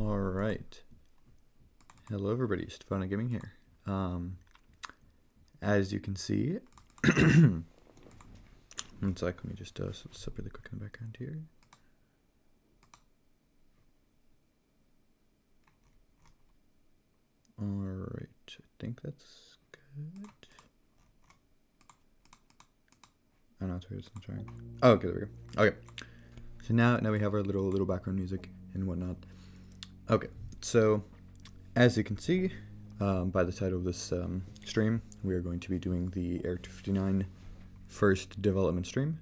Alright. Hello everybody, Stefano Gaming here. As you can see, one sec, let me just step really quick in the background here. Alright, I think that's good. Oh no, it's weird, it's not trying. Oh, okay, there we go. Okay. So now we have our little background music and whatnot. Okay, so as you can see by the title of this stream, we are going to be doing the Area 259 first development stream.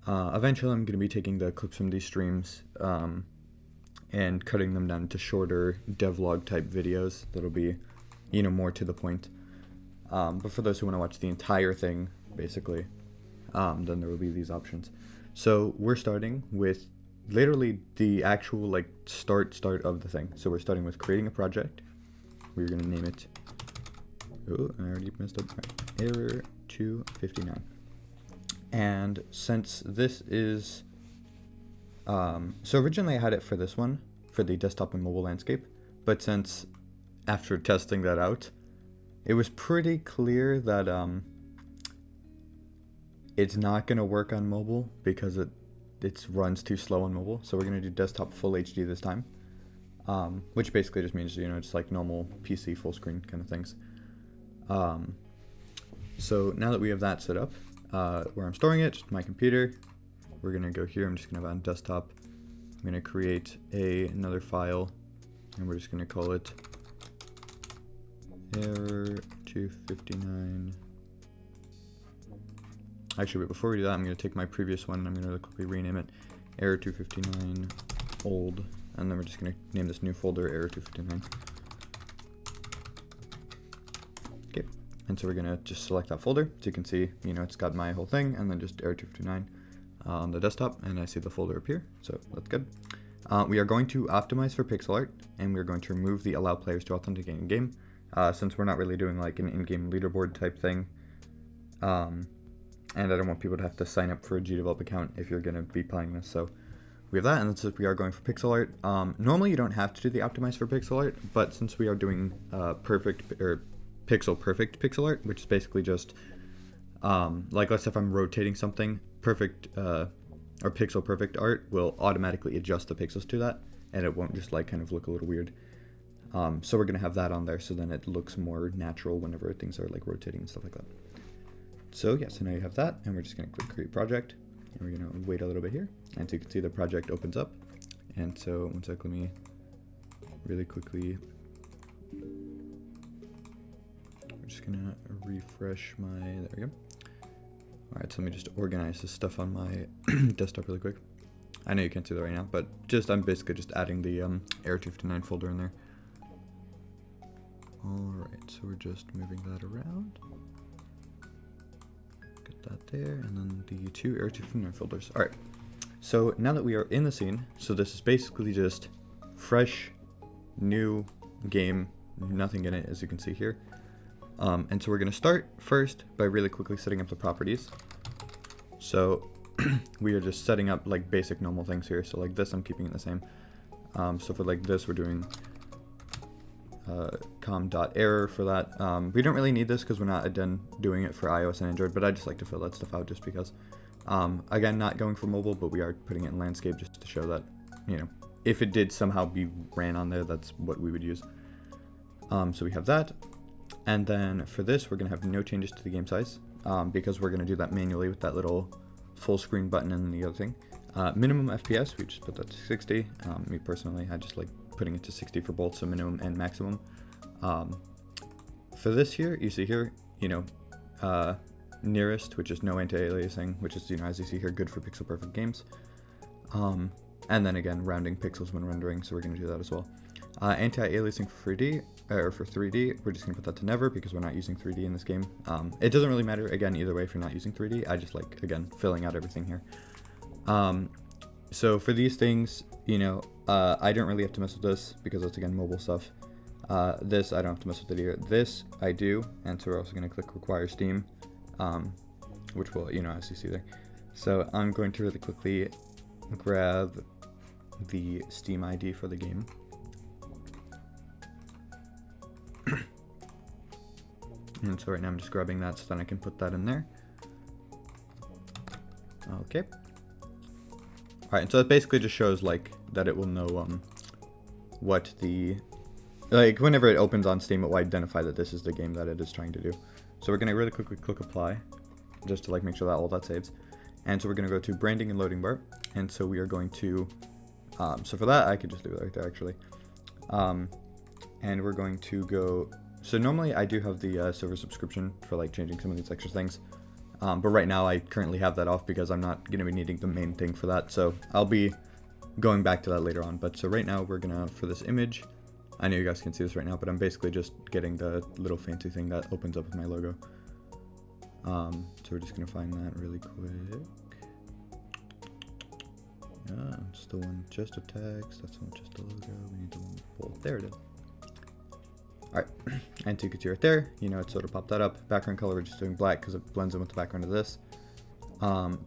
Eventually I'm going to be taking the clips from these streams and cutting them down to shorter devlog type videos that'll be, more to the point. But for those who want to watch the entire thing, basically, then there will be these options. So we're starting with literally the actual start of the thing. So we're starting with creating a project. We're going to name it, oh, I already messed up, Error 259. And since this is, so originally I had it for this one, for the desktop and mobile landscape, but since after testing that out, it was pretty clear that it's not going to work on mobile because it runs too slow on mobile. So we're going to do desktop full HD this time, which basically just means, just like normal PC full screen kind of things. So now that we have that set up, where I'm storing it, just my computer, we're going to go here. I'm just going to have on desktop. I'm going to create another file, and we're just going to call it Error 259. Actually, wait, before we do that, I'm going to take my previous one and I'm going to quickly rename it Error 259 old, and then we're just going to name this new folder Error 259. Okay, and so we're going to just select that folder. So you can see, it's got my whole thing, and then just Error 259 on the desktop, and I see the folder appear, so that's good. We are going to optimize for pixel art, and we're going to remove the allow players to authenticate in game, since we're not really doing like an in-game leaderboard type thing. And I don't want people to have to sign up for a GDevelop account if you're going to be playing this. So we have that, and we are going for pixel art. Normally you don't have to do the optimize for pixel art, but since we are doing pixel perfect pixel art, which is basically just like, let's say if I'm rotating something, perfect or pixel perfect art will automatically adjust the pixels to that, and it won't just kind of look a little weird. So we're going to have that on there, so then it looks more natural whenever things are rotating and stuff like that. So yeah, so now you have that, and we're just going to click create project, and we're going to wait a little bit here, and so you can see the project opens up. And so one sec, let me really quickly, I'm just going to refresh my, there we go. Alright, so let me just organize this stuff on my desktop really quick. I know you can't see that right now, but I'm basically just adding the Error 259 folder in there. Alright, so we're just moving that around. That there, and then the two Error 259 folders. Alright, so now that we are in the scene, so this is basically just fresh, new game, nothing in it, as you can see here. And so we're going to start first by really quickly setting up the properties. So we are just setting up basic normal things here. So this, I'm keeping it the same. So for this, we're doing com.error for that. We don't really need this because we're not done doing it for iOS and Android, but I just like to fill that stuff out just because. Again, not going for mobile, but we are putting it in landscape just to show that, if it did somehow be ran on there, that's what we would use. So we have that. And then for this, we're going to have no changes to the game size because we're going to do that manually with that little full screen button and the other thing. Minimum FPS, we just put that to 60. Me personally, I just like putting it to 60 for both, so minimum and maximum. For this here, you see here, nearest, which is no anti-aliasing, which is, as you see here, good for pixel perfect games. And then again, rounding pixels when rendering, so we're going to do that as well. Anti-aliasing for 3D, or for 3D, we're just going to put that to never because we're not using 3D in this game. It doesn't really matter, again, either way if you're not using 3D. I just like, again, filling out everything here. So for these things, I don't really have to mess with this because it's, again, mobile stuff. This, I don't have to mess with it either. This, I do, and so we're also going to click require Steam, which will, as you see there. So I'm going to really quickly grab the Steam ID for the game. And so right now I'm just grabbing that so then I can put that in there. Okay. Alright, and so it basically just shows like that it will know what the, like whenever it opens on Steam, it will identify that this is the game that it is trying to do. So we're going to really quickly click apply just to like make sure that all that saves. And so we're going to go to branding and loading bar. And so we are going to, so for that I could just do it right there actually. And we're going to go, so normally I do have the silver subscription for like changing some of these extra things. But right now I currently have that off because I'm not going to be needing the main thing for that. So I'll be going back to that later on. But so right now we're going to, for this image, I know you guys can see this right now, but I'm basically just getting the little fancy thing that opens up with my logo. So we're just going to find that really quick. It's the one just a text, that's the one just a logo, we need the one bold, there it is. Alright, and so you can see right there, you know, it sort of popped that up. Background color, we're just doing black because it blends in with the background of this.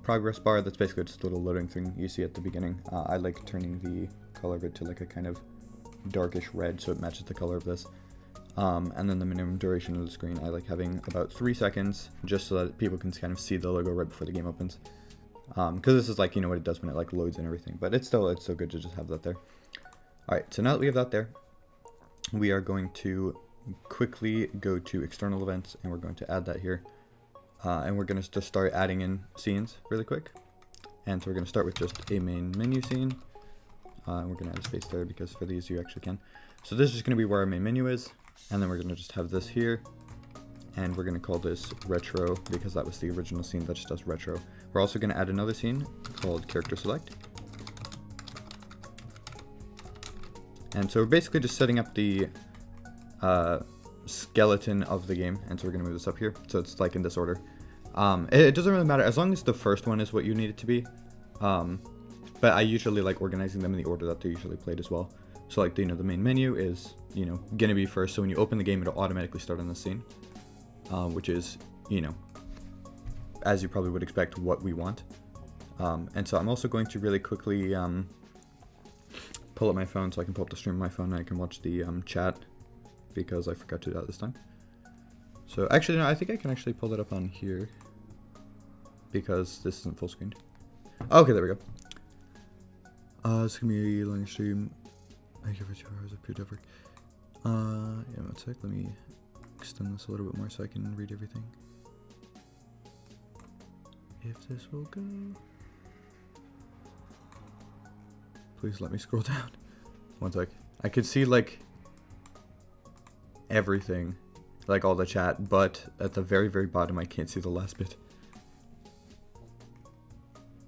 Progress bar, that's basically just a little loading thing you see at the beginning. I like turning the color of it to like a kind of darkish red so it matches the color of this. And then the minimum duration of the screen, I like having about 3 seconds just so that people can kind of see the logo right before the game opens. Because this is like, you know what it does when it like loads and everything, but it's still good to just have that there. Alright, so now that we have that there, we are going to quickly go to external events and we're going to add that here. And we're going to just start adding in scenes really quick. And so we're going to start with just a main menu scene. And we're going to add a space there because for these you actually can. So this is going to be where our main menu is. And then we're going to just have this here. And we're going to call this retro because that was the original scene that just does retro. We're also going to add another scene called character select. And so we're basically just setting up the skeleton of the game. And so we're going to move this up here. So it's like in this order. It doesn't really matter as long as the first one is what you need it to be. But I usually like organizing them in the order that they're usually played as well. So like, you know, the main menu is, you know, going to be first. So when you open the game, it'll automatically start on this scene. Which is, you know, as you probably would expect, what we want. And so I'm also going to really quickly pull up my phone so I can pull up the stream on my phone and I can watch the chat because I forgot to do that this time. So actually, no, I think I can actually pull that up on here because this isn't full screen. Okay, there we go. It's going to be a long stream. I give it 2 hours of pure dev work. Yeah, one sec, let me extend this a little bit more so I can read everything. If this will go. Please let me scroll down. One sec. I could see like everything, like all the chat, but at the very, very bottom I can't see the last bit.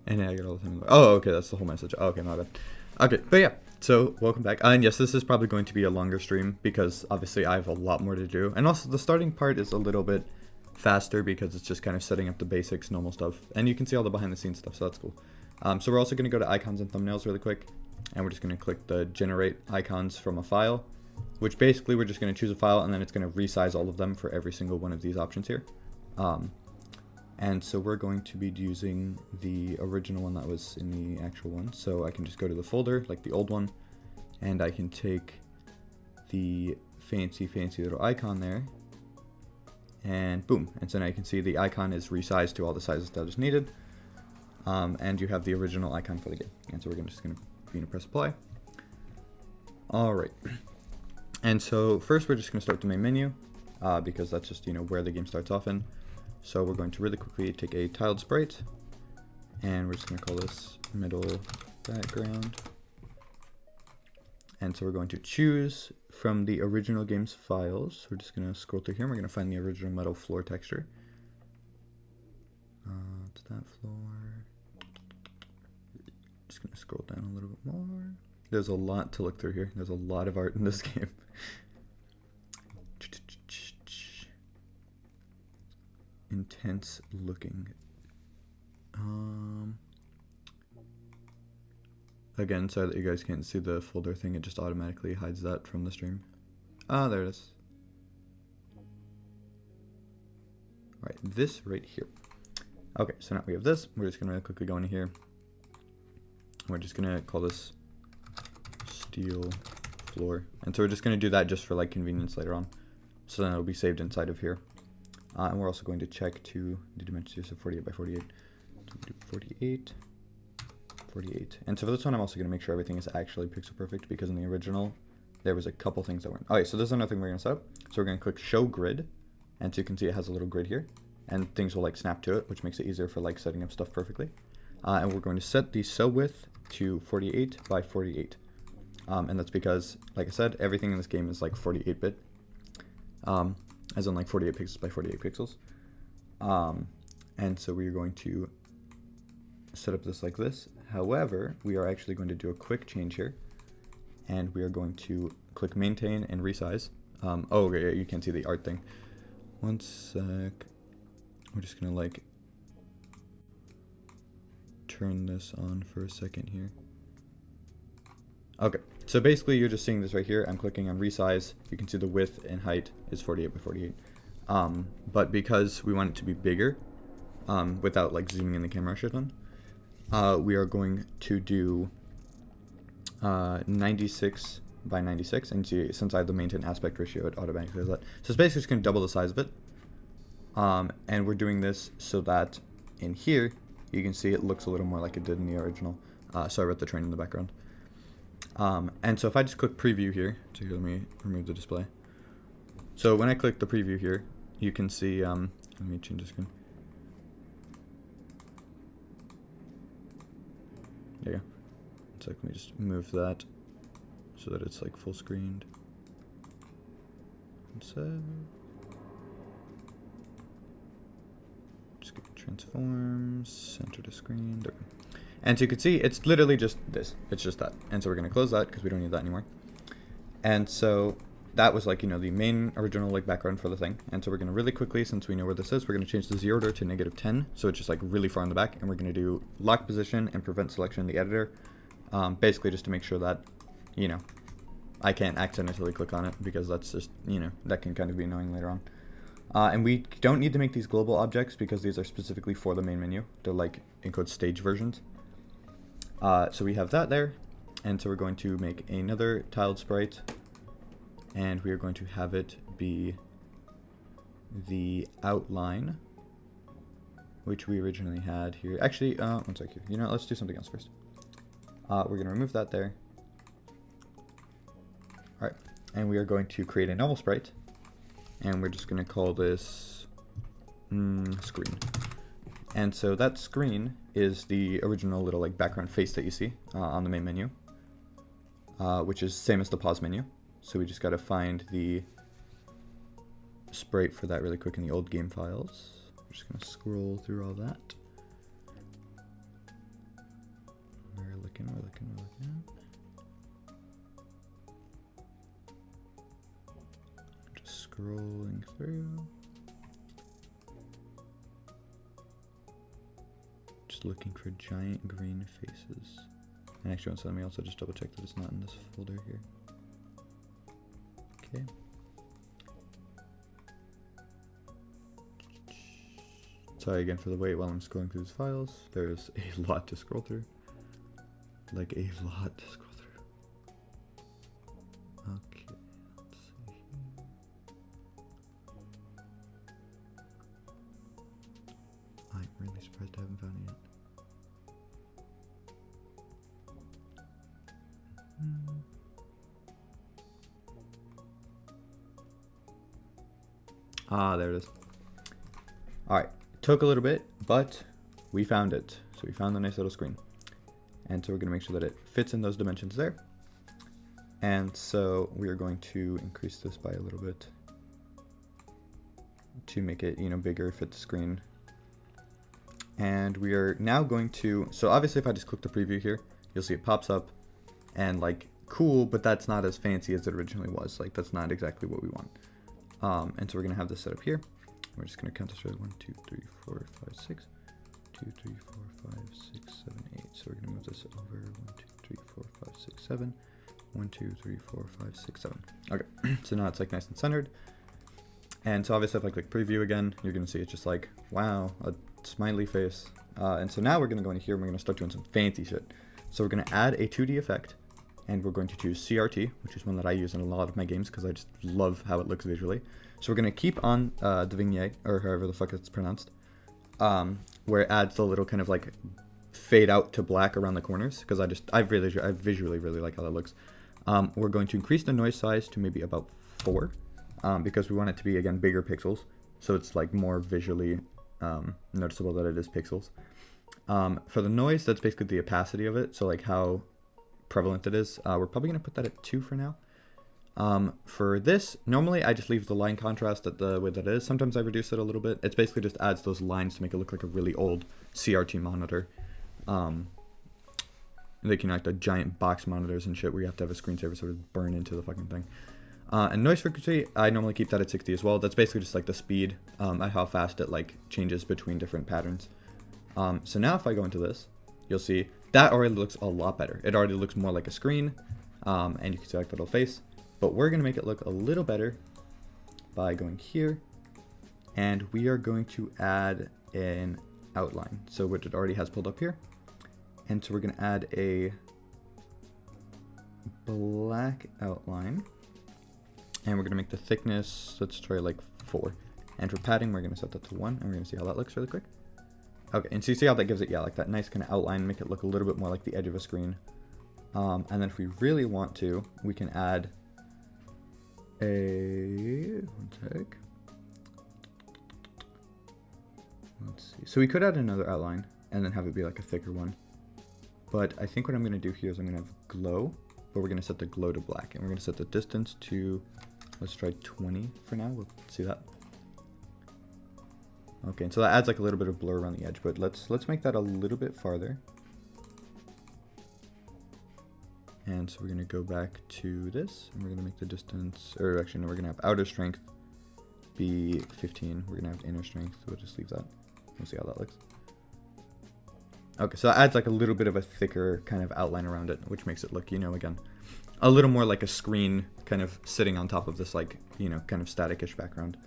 And I get all the time. Oh, okay, that's the whole message. Oh, okay, my bad. Okay, but yeah. So, welcome back. And yes, this is probably going to be a longer stream because obviously I have a lot more to do. And also the starting part is a little bit faster because it's just kind of setting up the basics, normal stuff. And you can see all the behind the scenes stuff, so that's cool. So we're also going to go to icons and thumbnails really quick. And we're just going to click the generate icons from a file, which basically we're just going to choose a file and then it's going to resize all of them for every single one of these options here. And so we're going to be using the original one that was in the actual one. So I can just go to the folder, like the old one, and I can take the fancy little icon there, and boom. And so now you can see the icon is resized to all the sizes that is needed. And you have the original icon for the game. And so we're just going to press apply. All right. And so first we're just going to start the main menu because that's just, you know, where the game starts off in. So we're going to really quickly take a tiled sprite and we're just going to call this middle background. And so we're going to choose from the original game's files. So we're just going to scroll through here and we're going to find the original metal floor texture. It's that floor. Just going to scroll down a little bit more. There's a lot to look through here. There's a lot of art in this game. Intense looking. Again, sorry that you guys can't see the folder thing. It just automatically hides that from the stream. Ah, there it is. Alright, this right here. Okay, so now we have this. We're just going to quickly go into here. We're just going to call this steel floor. And so we're just going to do that just for like convenience later on. So then it'll be saved inside of here. And we're also going to check to the dimensions here, so 48 by 48. So we do 48, 48. And so for this one, I'm also going to make sure everything is actually pixel perfect, because in the original, there was a couple things that weren't. Okay, so this is another thing we're going to set up. So we're going to click Show Grid, and so you can see it has a little grid here, and things will like snap to it, which makes it easier for like setting up stuff perfectly. And we're going to set the cell width to 48 by 48. And that's because, like I said, everything in this game is like 48-bit, as in like 48 pixels by 48 pixels. And so we're going to set up this like this. However, we are actually going to do a quick change here, and we are going to click Maintain and Resize. Oh, okay, you can't see the art thing. One sec. We're just gonna like turn this on for a second here. Okay, so basically you're just seeing this right here. I'm clicking on Resize. You can see the width and height is 48 by 48. But because we want it to be bigger, without like zooming in the camera or shit on, we are going to do 96 by 96, and see, since I have the maintain aspect ratio, it automatically does that. So it's basically just going to double the size of it. And we're doing this so that in here, you can see it looks a little more like it did in the original. Sorry about the train in the background. And so if I just click preview here, so here, let me remove the display. So when I click the preview here, you can see, let me change the screen. There you go. So let me just move that so that it's like full screened. So just get transforms, center to screen. There. And so you can see it's literally just this. It's just that. And so we're going to close that because we don't need that anymore. And so that was like, you know, the main original like background for the thing. And so we're going to really quickly, since we know where this is, we're going to change the Z order to -10. So it's just like really far in the back. And we're going to do lock position and prevent selection in the editor. Basically just to make sure that, you know, I can't accidentally click on it, because that's just, you know, that can kind of be annoying later on. And we don't need to make these global objects because these are specifically for the main menu. They're like encode stage versions. So we have that there. And so we're going to make another tiled sprite, and we are going to have it be the outline, which we originally had here. Actually, one sec here. You know, let's do something else first. We're going to remove that there. All right, and we are going to create a normal sprite, and we're just going to call this screen. And so that screen is the original little like background face that you see on the main menu, which is same as the pause menu. So we just got to find the sprite for that really quick in the old game files. We're just going to scroll through all that. We're looking. Just scrolling through. Just looking for giant green faces. And actually, let me also just double check that it's not in this folder here. Okay. Sorry again for the wait while I'm scrolling through these files. There's a lot to scroll through. Like a lot to scroll through. Okay, let's see here. I'm really surprised I haven't found it yet. Ah, there it is. Alright, took a little bit, but we found it. So we found the nice little screen. And so we're going to make sure that it fits in those dimensions there. And so we are going to increase this by a little bit to make it, you know, bigger, fit the screen. And we are now going to, so obviously if I just click the preview here, you'll see it pops up and like cool, but that's not as fancy as it originally was. Like that's not exactly what we want. And so we're going to have this set up here. We're just going to count this right. 1, 2, 3, 4, 5, 6. 2, 3, 4, 5, 6, 7, 8. So we're going to move this over. 1, 2, 3, 4, 5, 6, 7. 1, 2, 3, 4, 5, 6, 7. Okay, so now it's like nice and centered. And so obviously if I click preview again, you're going to see it's just like, wow, a smiley face. And so now we're going to go into here and we're going to start doing some fancy shit. So we're going to add a 2D effect. and we're going to choose CRT, which is one that I use in a lot of my games because I just love how it looks visually. So we're going to keep on the vignette, or however the fuck it's pronounced, where it adds the little kind of like fade out to black around the corners, because I visually really like how that looks. We're going to increase the noise size to maybe about 4, because we want it to be, again, bigger pixels, so it's like more visually noticeable that it is pixels. For the noise, that's basically the opacity of it, so like how prevalent it is. We're probably going to put that at 2 for now. For this, normally I just leave the line contrast at the way that it is. Sometimes I reduce it a little bit. It's basically just adds those lines to make it look like a really old CRT monitor. Like, you know, like the giant box monitors and shit where you have to have a screensaver sort of burn into the fucking thing. And noise frequency, I normally keep that at 60 as well. That's basically just like the speed at how fast it like changes between different patterns. So now if I go into this, you'll see that already looks a lot better. It already looks more like a screen, and you can see like the little face. But we're gonna make it look a little better by going here, and we are going to add an outline. So which it already has pulled up here. And so we're going to add a black outline, and we're going to make the thickness, let's try like 4. And for padding, we're going to set that to 1, and we're going to see how that looks really quick. Okay, and so you see how that gives it, yeah, like that nice kind of outline, make it look a little bit more like the edge of a screen. And then if we really want to, we can add one sec. Let's see. So we could add another outline and then have it be like a thicker one. But I think what I'm going to do here is I'm going to have glow, but we're going to set the glow to black. And we're going to set the distance to, let's try 20 for now. We'll see that. Okay, and so that adds like a little bit of blur around the edge, but let's make that a little bit farther. And so we're going to go back to this, and we're going to make the distance, or actually no, we're going to have outer strength be 15. We're going to have inner strength, so we'll just leave that. We'll see how that looks. Okay, so that adds like a little bit of a thicker kind of outline around it, which makes it look, you know, again, a little more like a screen kind of sitting on top of this, like, you know, kind of static-ish background.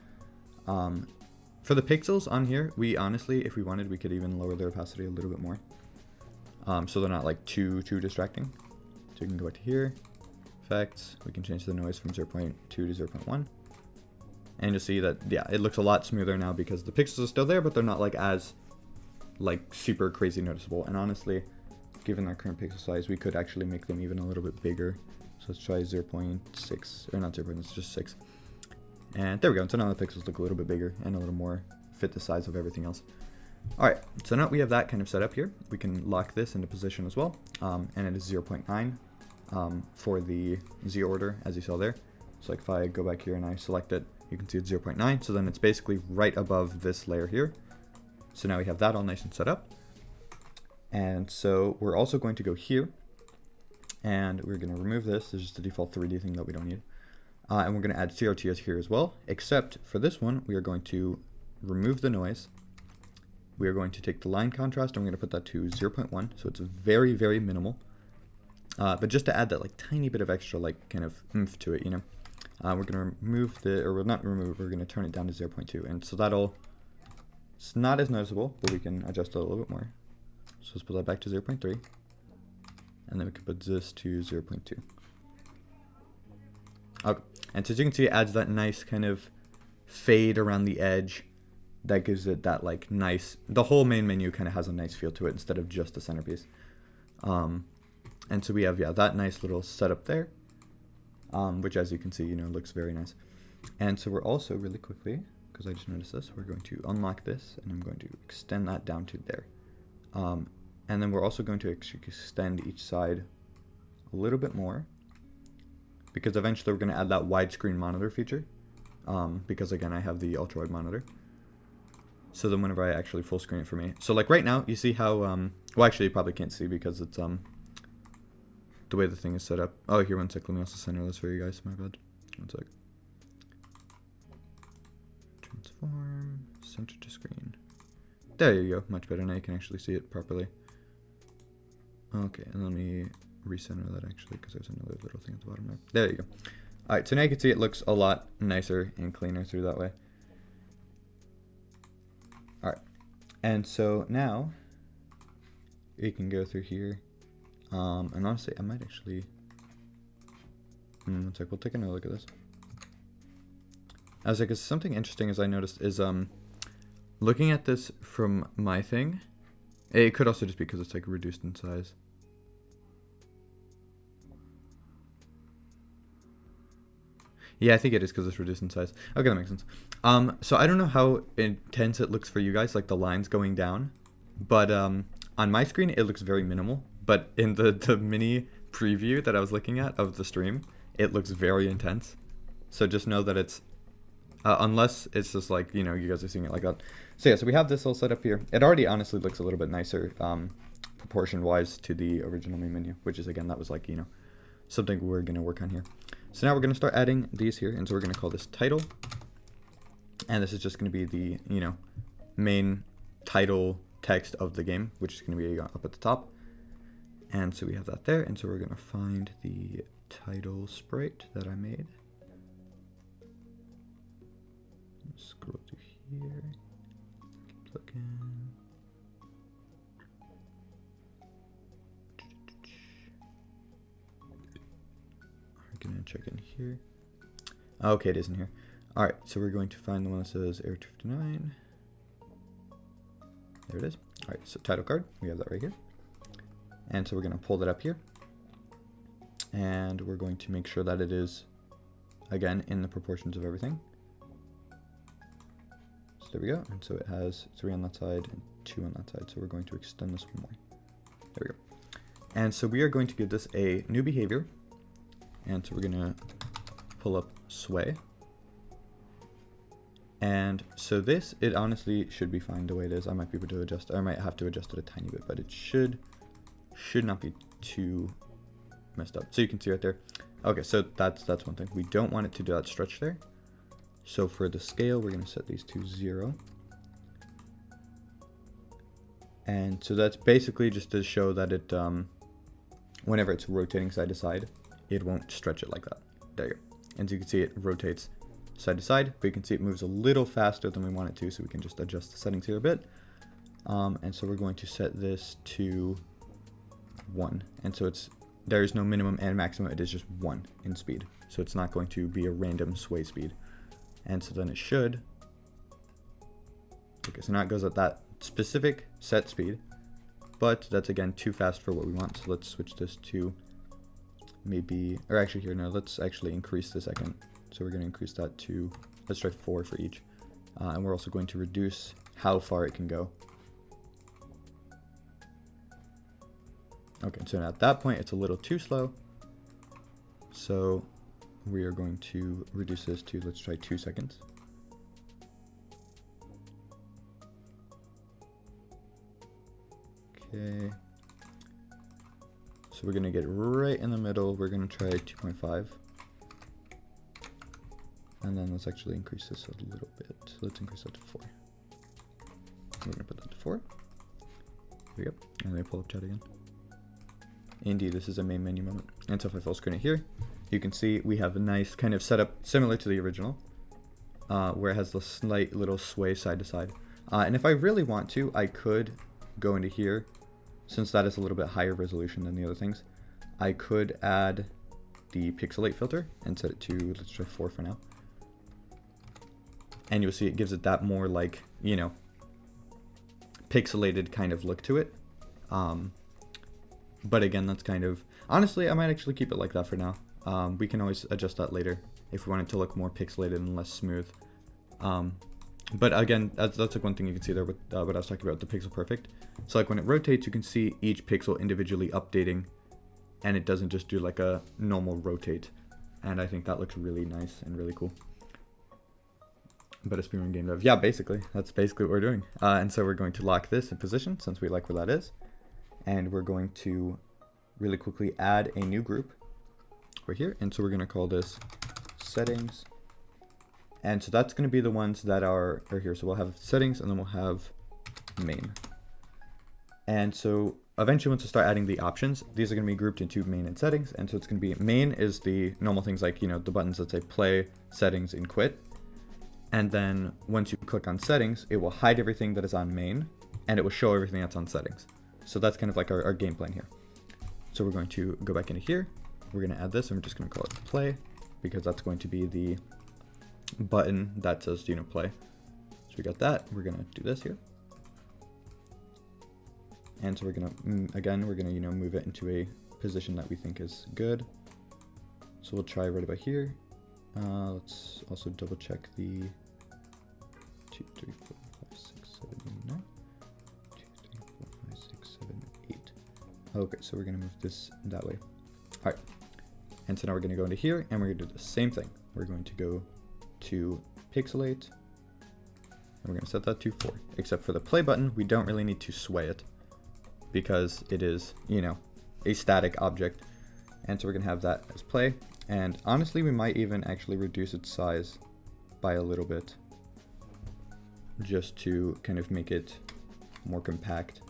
For the pixels on here, we honestly, if we wanted, we could even lower their opacity a little bit more. So they're not like too distracting. So we can go back to here, effects, we can change the noise from 0.2 to 0.1. And you'll see that, yeah, it looks a lot smoother now because the pixels are still there, but they're not like as like super crazy noticeable. And honestly, given our current pixel size, we could actually make them even a little bit bigger. So let's try 0.6, or not 0. It's just 6. And there we go. So now the pixels look a little bit bigger and a little more fit the size of everything else. All right, so now we have that kind of set up here. We can lock this into position as well, and it is 0.9 for the Z order, as you saw there. So like if I go back here and I select it, you can see it's 0.9. So then it's basically right above this layer here. So now we have that all nice and set up. And so we're also going to go here, and we're going to remove this. This is just the default 3D thing that we don't need. And we're going to add CRT here as well, except for this one, we are going to remove the noise. We are going to take the line contrast, and we're going to put that to 0.1, so it's very, very minimal. But just to add that like tiny bit of extra like kind of oomph to it, you know. We're going to remove or we're not remove, we're going to turn it down to 0.2, and so it's not as noticeable, but we can adjust it a little bit more. So let's put that back to 0.3, and then we can put this to 0.2. Okay, and so as you can see, it adds that nice kind of fade around the edge. That gives it that like nice, the whole main menu kind of has a nice feel to it instead of just the centerpiece. And so we have, yeah, that nice little setup there, which as you can see, you know, looks very nice. And so we're also really quickly, because I just noticed this, we're going to unlock this, and I'm going to extend that down to there. And then we're also going to extend each side a little bit more, because eventually we're going to add that widescreen monitor feature, because again, I have the ultra-wide monitor. So then whenever I actually full screen it for me. So like right now, you see how, well actually you probably can't see because it's the way the thing is set up. Oh, here, one sec, let me also center this for you guys, my bad. One sec. Transform, center to screen. There you go, much better, now you can actually see it properly. Okay, and let me recenter that actually, because there's another little thing at the bottom there. There you go. Alright, so now you can see it looks a lot nicer and cleaner through that way. Alright, and so now you can go through here, and honestly I might actually One sec, we'll take another look at this. I was like, something interesting as I noticed is looking at this from my thing. It could also just be because it's like reduced in size. Yeah, I think it is because it's reduced in size. Okay, that makes sense. So I don't know how intense it looks for you guys, like the lines going down. But on my screen, it looks very minimal. But in the mini preview that I was looking at of the stream, it looks very intense. So just know that it's, unless it's just like, you know, you guys are seeing it like that. So yeah, so we have this all set up here. It already honestly looks a little bit nicer proportion-wise to the original main menu, which is, again, that was like, you know, something we're going to work on here. So now we're going to start adding these here, and so we're going to call this title. And this is just going to be the, you know, main title text of the game, which is going to be up at the top. And so we have that there, and so we're going to find the title sprite that I made. Scroll through here, plug in. We're gonna check in here. Okay, it is in here. All right, so we're going to find the one that says Area 259. There it is. All right, so title card, we have that right here. And so we're gonna pull that up here. And we're going to make sure that it is, again, in the proportions of everything. So there we go. And so it has 3 on that side and 2 on that side. So we're going to extend this one more. There we go. And so we are going to give this a new behavior. And so we're going to pull up sway. And so this, it honestly should be fine the way it is. I might be able to adjust, I might have to adjust it a tiny bit, but it should not be too messed up. So you can see right there. Okay, so that's one thing. We don't want it to do that stretch there. So for the scale, we're going to set these to 0. And so that's basically just to show that it, whenever it's rotating side to side, it won't stretch it like that. There you go. And so you can see it rotates side to side, but you can see it moves a little faster than we want it to, so we can just adjust the settings here a bit. And so we're going to set this to 1. And so there is no minimum and maximum, it is just 1 in speed. So it's not going to be a random sway speed. And so then it should, okay, so now it goes at that specific set speed, but that's again too fast for what we want. So let's switch this to maybe, or actually here, no, let's actually increase the second. So we're going to increase that to, let's try 4 for each. And we're also going to reduce how far it can go. Okay, so now at that point, it's a little too slow. So we are going to reduce this to, let's try 2 seconds. Okay. So we're going to get right in the middle. We're going to try 2.5. And then let's actually increase this a little bit. So let's increase that to 4. We're going to put that to 4. There we go. And then pull up chat again. Indeed, this is a main menu moment. And so if I full screen it here, you can see we have a nice kind of setup similar to the original, where it has the slight little sway side to side. And if I really want to, I could go into here, since that is a little bit higher resolution than the other things. I could add the pixelate filter and set it to, let's try 4 for now. And you'll see it gives it that more like, you know, pixelated kind of look to it. But again, that's kind of, honestly, I might actually keep it like that for now. We can always adjust that later if we want it to look more pixelated and less smooth. But again, that's like one thing you can see there with what I was talking about, the pixel perfect. So like when it rotates, you can see each pixel individually updating, and it doesn't just do like a normal rotate. And I think that looks really nice and really cool. But a speedrun game dev, yeah, basically, that's basically what we're doing. And so we're going to lock this in position since we like where that is. And we're going to really quickly add a new group right here. And so we're going to call this settings. And so that's going to be the ones that are here. So we'll have settings and then we'll have main. And so eventually once we start adding the options, these are going to be grouped into main and settings. And so it's going to be main is the normal things like, you know, the buttons that say play, settings, and quit. And then once you click on settings, it will hide everything that is on main and it will show everything that's on settings. So that's kind of like our game plan here. So we're going to go back into here we're going to add this, and we're just going to call it play, because that's going to be the button that says, you know, play. So we got that. We're going to do this here. And so we're going to, again, we're going to, you know, move it into a position that we think is good. So we'll try right about here. Let's also double check the 2, 3, 4, 5, 6, 7, 9. 2, 3, 4, 5, 6, 7, 8. Okay, so we're going to move this that way. All right. And so now we're going to go into here, and we're going to do the same thing. We're going to go to pixelate, and we're going to set that to 4. Except for the play button, we don't really need to sway it, because it is, you know, a static object. And so we're going to have that as play. And honestly, we might even actually reduce its size by a little bit, just to kind of make it more compact.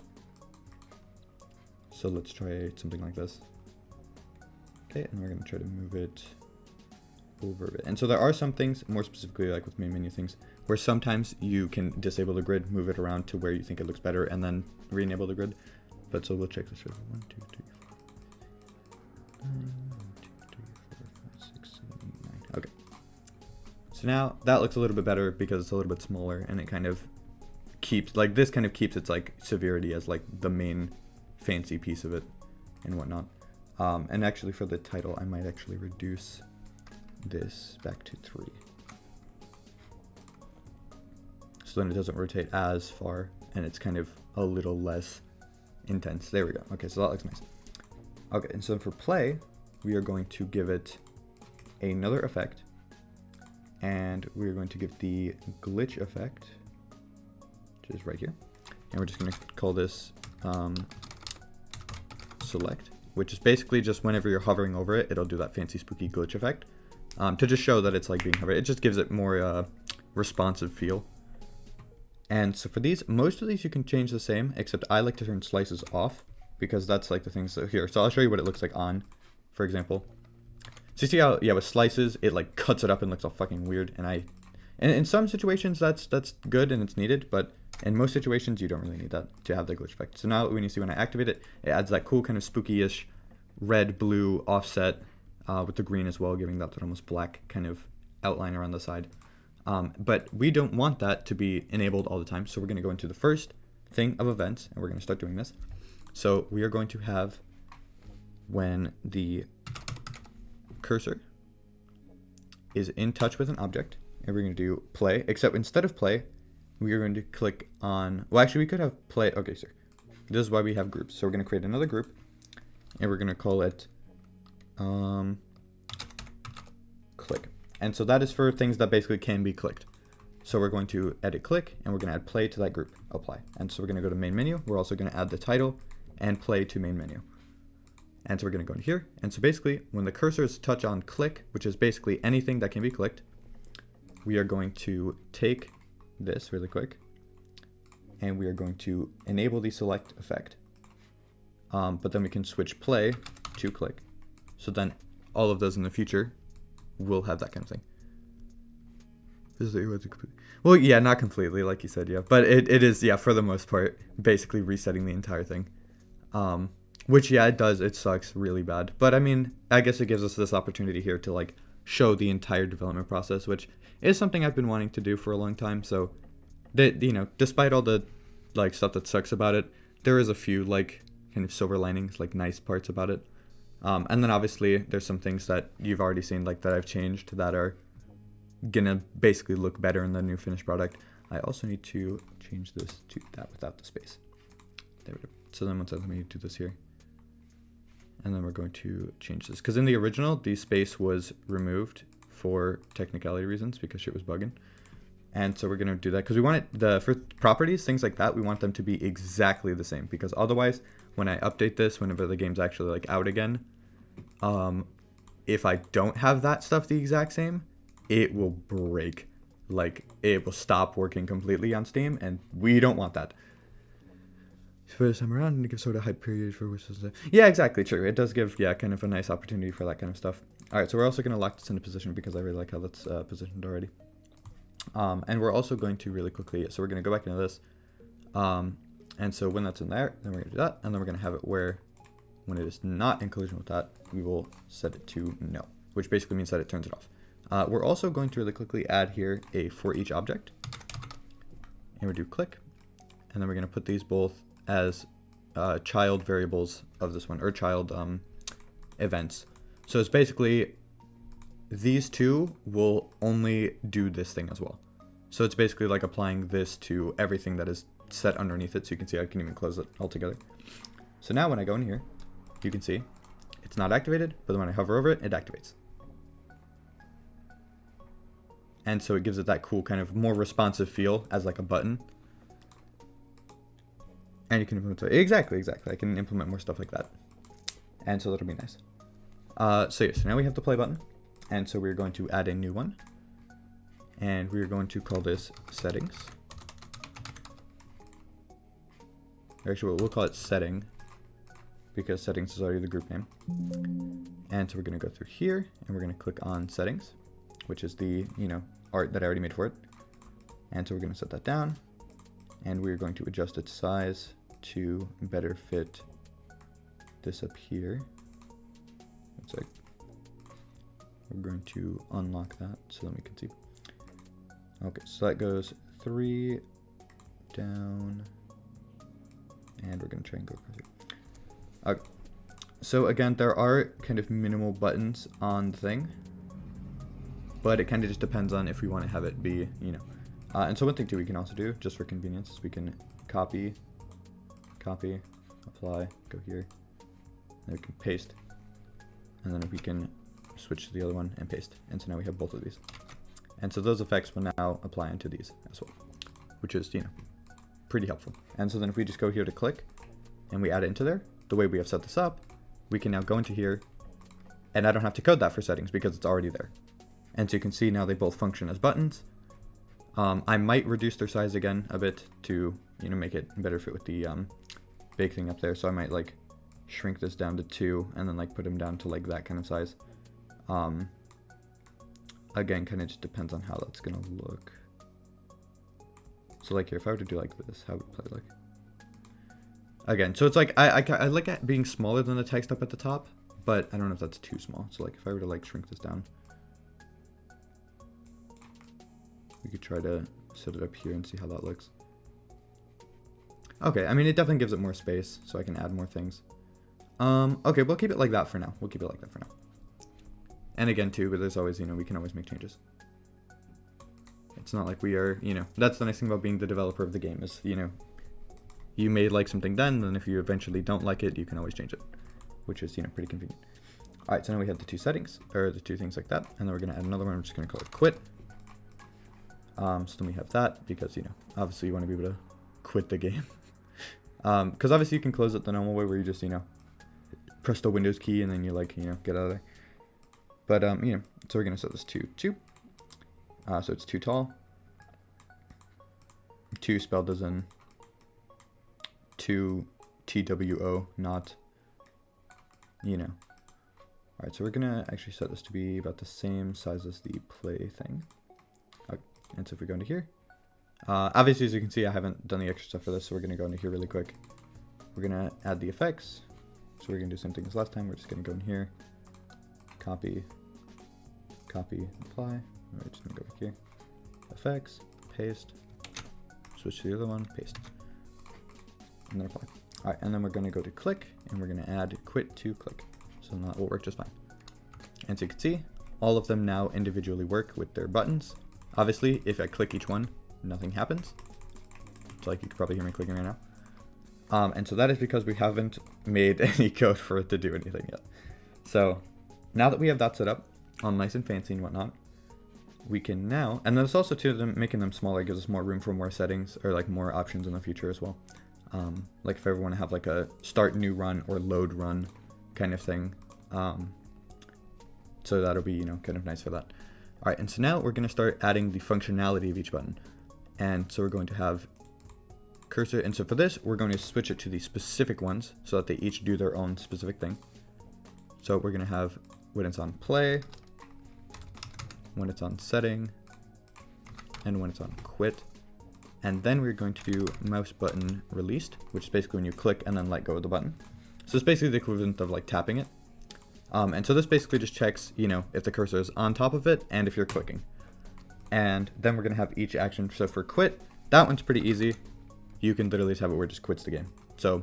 So let's try something like this. Okay, and we're going to try to move it over a bit. And so there are some things, more specifically like with main menu things, where sometimes you can disable the grid, move it around to where you think it looks better, and then re-enable the grid. But so we'll check this. 1, 2, 3, 4. 1, 2, 3, 4, 5, 6, 7, 8, 9. Okay. So now that looks a little bit better because it's a little bit smaller, and it kind of keeps, like, this kind of keeps its like severity as like the main fancy piece of it and whatnot. And actually for the title, I might actually reduce this back to 3. So then it doesn't rotate as far, and it's kind of a little less intense. There we go. Okay, so that looks nice. Okay, and so for play, we are going to give it another effect, and we're going to give the glitch effect, which is right here, and we're just going to call this select, which is basically just whenever you're hovering over it, it'll do that fancy spooky glitch effect, to just show that it's like being hovered. It just gives it more responsive feel. And so for these, most of these you can change the same, except I like to turn slices off, because that's like the things that here. So I'll show you what it looks like on, for example. So you see how, yeah, with slices, it like cuts it up and looks all fucking weird. And in some situations that's good and it's needed, but in most situations you don't really need that to have the glitch effect. So now when you see when I activate it, it adds that cool kind of spooky-ish red, blue offset with the green as well, giving that almost black kind of outline around the side. But we don't want that to be enabled all the time. So we're going to go into the first thing of events, and we're going to start doing this. So we are going to have when the cursor is in touch with an object, and we're going to do play, except instead of play, we are going to click on, well, actually we could have play. Okay, sir. This is why we have groups. So we're going to create another group, and we're going to call it click. And so that is for things that basically can be clicked. So we're going to edit click, and we're going to add play to that group, apply. And so we're going to go to main menu. We're also going to add the title and play to main menu. And so we're going to go in here. And so basically when the cursors touch on click, which is basically anything that can be clicked, we are going to take this really quick, and we are going to enable the select effect. But then we can switch play to click. So then all of those in the future will have that kind of thing. Well, yeah, not completely, like you said, yeah. But it is, yeah, for the most part, basically resetting the entire thing. Which, yeah, it does. It sucks really bad. But, I mean, I guess it gives us this opportunity here to, like, show the entire development process, which is something I've been wanting to do for a long time. So, you know, despite all the, like, stuff that sucks about it, there is a few, like, kind of silver linings, like, nice parts about it. And then, obviously, there's some things that you've already seen, like, that I've changed that are gonna basically look better in the new finished product. I also need to change this to that without the space. There we go. So then once let me do this here. And then we're going to change this. Because in the original, the space was removed for technicality reasons because shit was bugging. And so we're going to do that because we want it, for properties, things like that, we want them to be exactly the same. Because otherwise, when I update this, whenever the game's actually like out again, if I don't have that stuff the exact same, it will break. Like, it will stop working completely on Steam, and we don't want that. For this time around, and give sort of hype period for which is yeah, exactly, true. It does give, yeah, kind of a nice opportunity for that kind of stuff. All right, so we're also going to lock this into position because I really like how that's positioned already. And we're also going to really quickly, so we're going to go back into this. And so when that's in there, then we're going to do that, and then we're going to have it where when it is not in collision with that, we will set it to no, which basically means that it turns it off. We're also going to really quickly add here a for each object, and we do click, and then we're going to put these both as child variables of this one, or child events. So it's basically these two will only do this thing as well. So it's basically like applying this to everything that is set underneath it. So you can see I can even close it altogether. So now when I go in here, you can see it's not activated, but then when I hover over it, it activates. And so it gives it that cool kind of more responsive feel as like a button. And you can implement it. Exactly. I can implement more stuff like that. And so that'll be nice. So now we have the play button. And so we're going to add a new one. And we're going to call this settings. Actually, we'll call it setting, because settings is already the group name. And so we're going to go through here, and we're going to click on settings, which is the, art that I already made for it. And so we're going to set that down, and we're going to adjust its size to better fit this up here. It's like, we're going to unlock that so that we can see. Okay, so that goes 3 down, and we're going to try and go across here. Okay. So again, there are kind of minimal buttons on the thing, but it kind of just depends on if we want to have it be, and so one thing too we can also do, just for convenience, is we can copy, apply, go here, and we can paste, and then we can switch to the other one and paste. And so now we have both of these. And so those effects will now apply into these as well, which is, pretty helpful. And so then if we just go here to click and we add it into there, the way we have set this up, we can now go into here, and I don't have to code that for settings because it's already there. And so you can see now they both function as buttons. I might reduce their size again a bit to, make it better fit with the big thing up there. So I might like shrink this down to 2 and then like put them down to like that kind of size. Again, kind of just depends on how that's gonna look. So like here, if I were to do like this, how would it play like? Again, so it's like, I like it being smaller than the text up at the top, but I don't know if that's too small. So like if I were to like shrink this down, we could try to set it up here and see how that looks. Okay, I mean, it definitely gives it more space, so I can add more things. Okay, we'll keep it like that for now. And again, too, but there's always, we can always make changes. It's not like we are, that's the nice thing about being the developer of the game is, you may like something then, and if you eventually don't like it, you can always change it, which is, pretty convenient. All right, so now we have the two settings, or the two things like that, and then we're going to add another one. I'm just going to call it quit. So then we have that because, obviously you want to be able to quit the game. Because obviously you can close it the normal way where you just, press the Windows key and then you like, get out of there. But, so we're going to set this to 2. So it's too tall. 2 spelled as in 2 TWO, not, Alright, so we're going to actually set this to be about the same size as the play thing. Okay. And so if we go into here, obviously, as you can see, I haven't done the extra stuff for this, so we're going to go into here really quick. We're going to add the effects. So we're going to do the same thing as last time. We're just going to go in here, copy, apply. We're just going to go back here, effects, paste, switch to the other one, paste, and then apply. All right, and then we're going to go to click, and we're going to add quit to click. So that will work just fine. And so you can see, all of them now individually work with their buttons. Obviously, if I click each one, nothing happens. So like you can probably hear me clicking right now. And so that is because we haven't made any code for it to do anything yet. So now that we have that set up, all nice and fancy and whatnot, we can now, and there's also too, making them smaller gives us more room for more settings or like more options in the future as well. Like if I ever want to have like a start new run or load run kind of thing. So that'll be, kind of nice for that. All right, and so now we're going to start adding the functionality of each button. And so we're going to have cursor, and so for this, we're going to switch it to the specific ones so that they each do their own specific thing. So we're going to have when it's on play, when it's on setting, and when it's on quit. And then we're going to do mouse button released, which is basically when you click and then let go of the button. So it's basically the equivalent of like tapping it. And so this basically just checks, you know, if the cursor is on top of it and if you're clicking. And then we're going to have each action. So for quit, that one's pretty easy. You can literally just have it where it just quits the game. So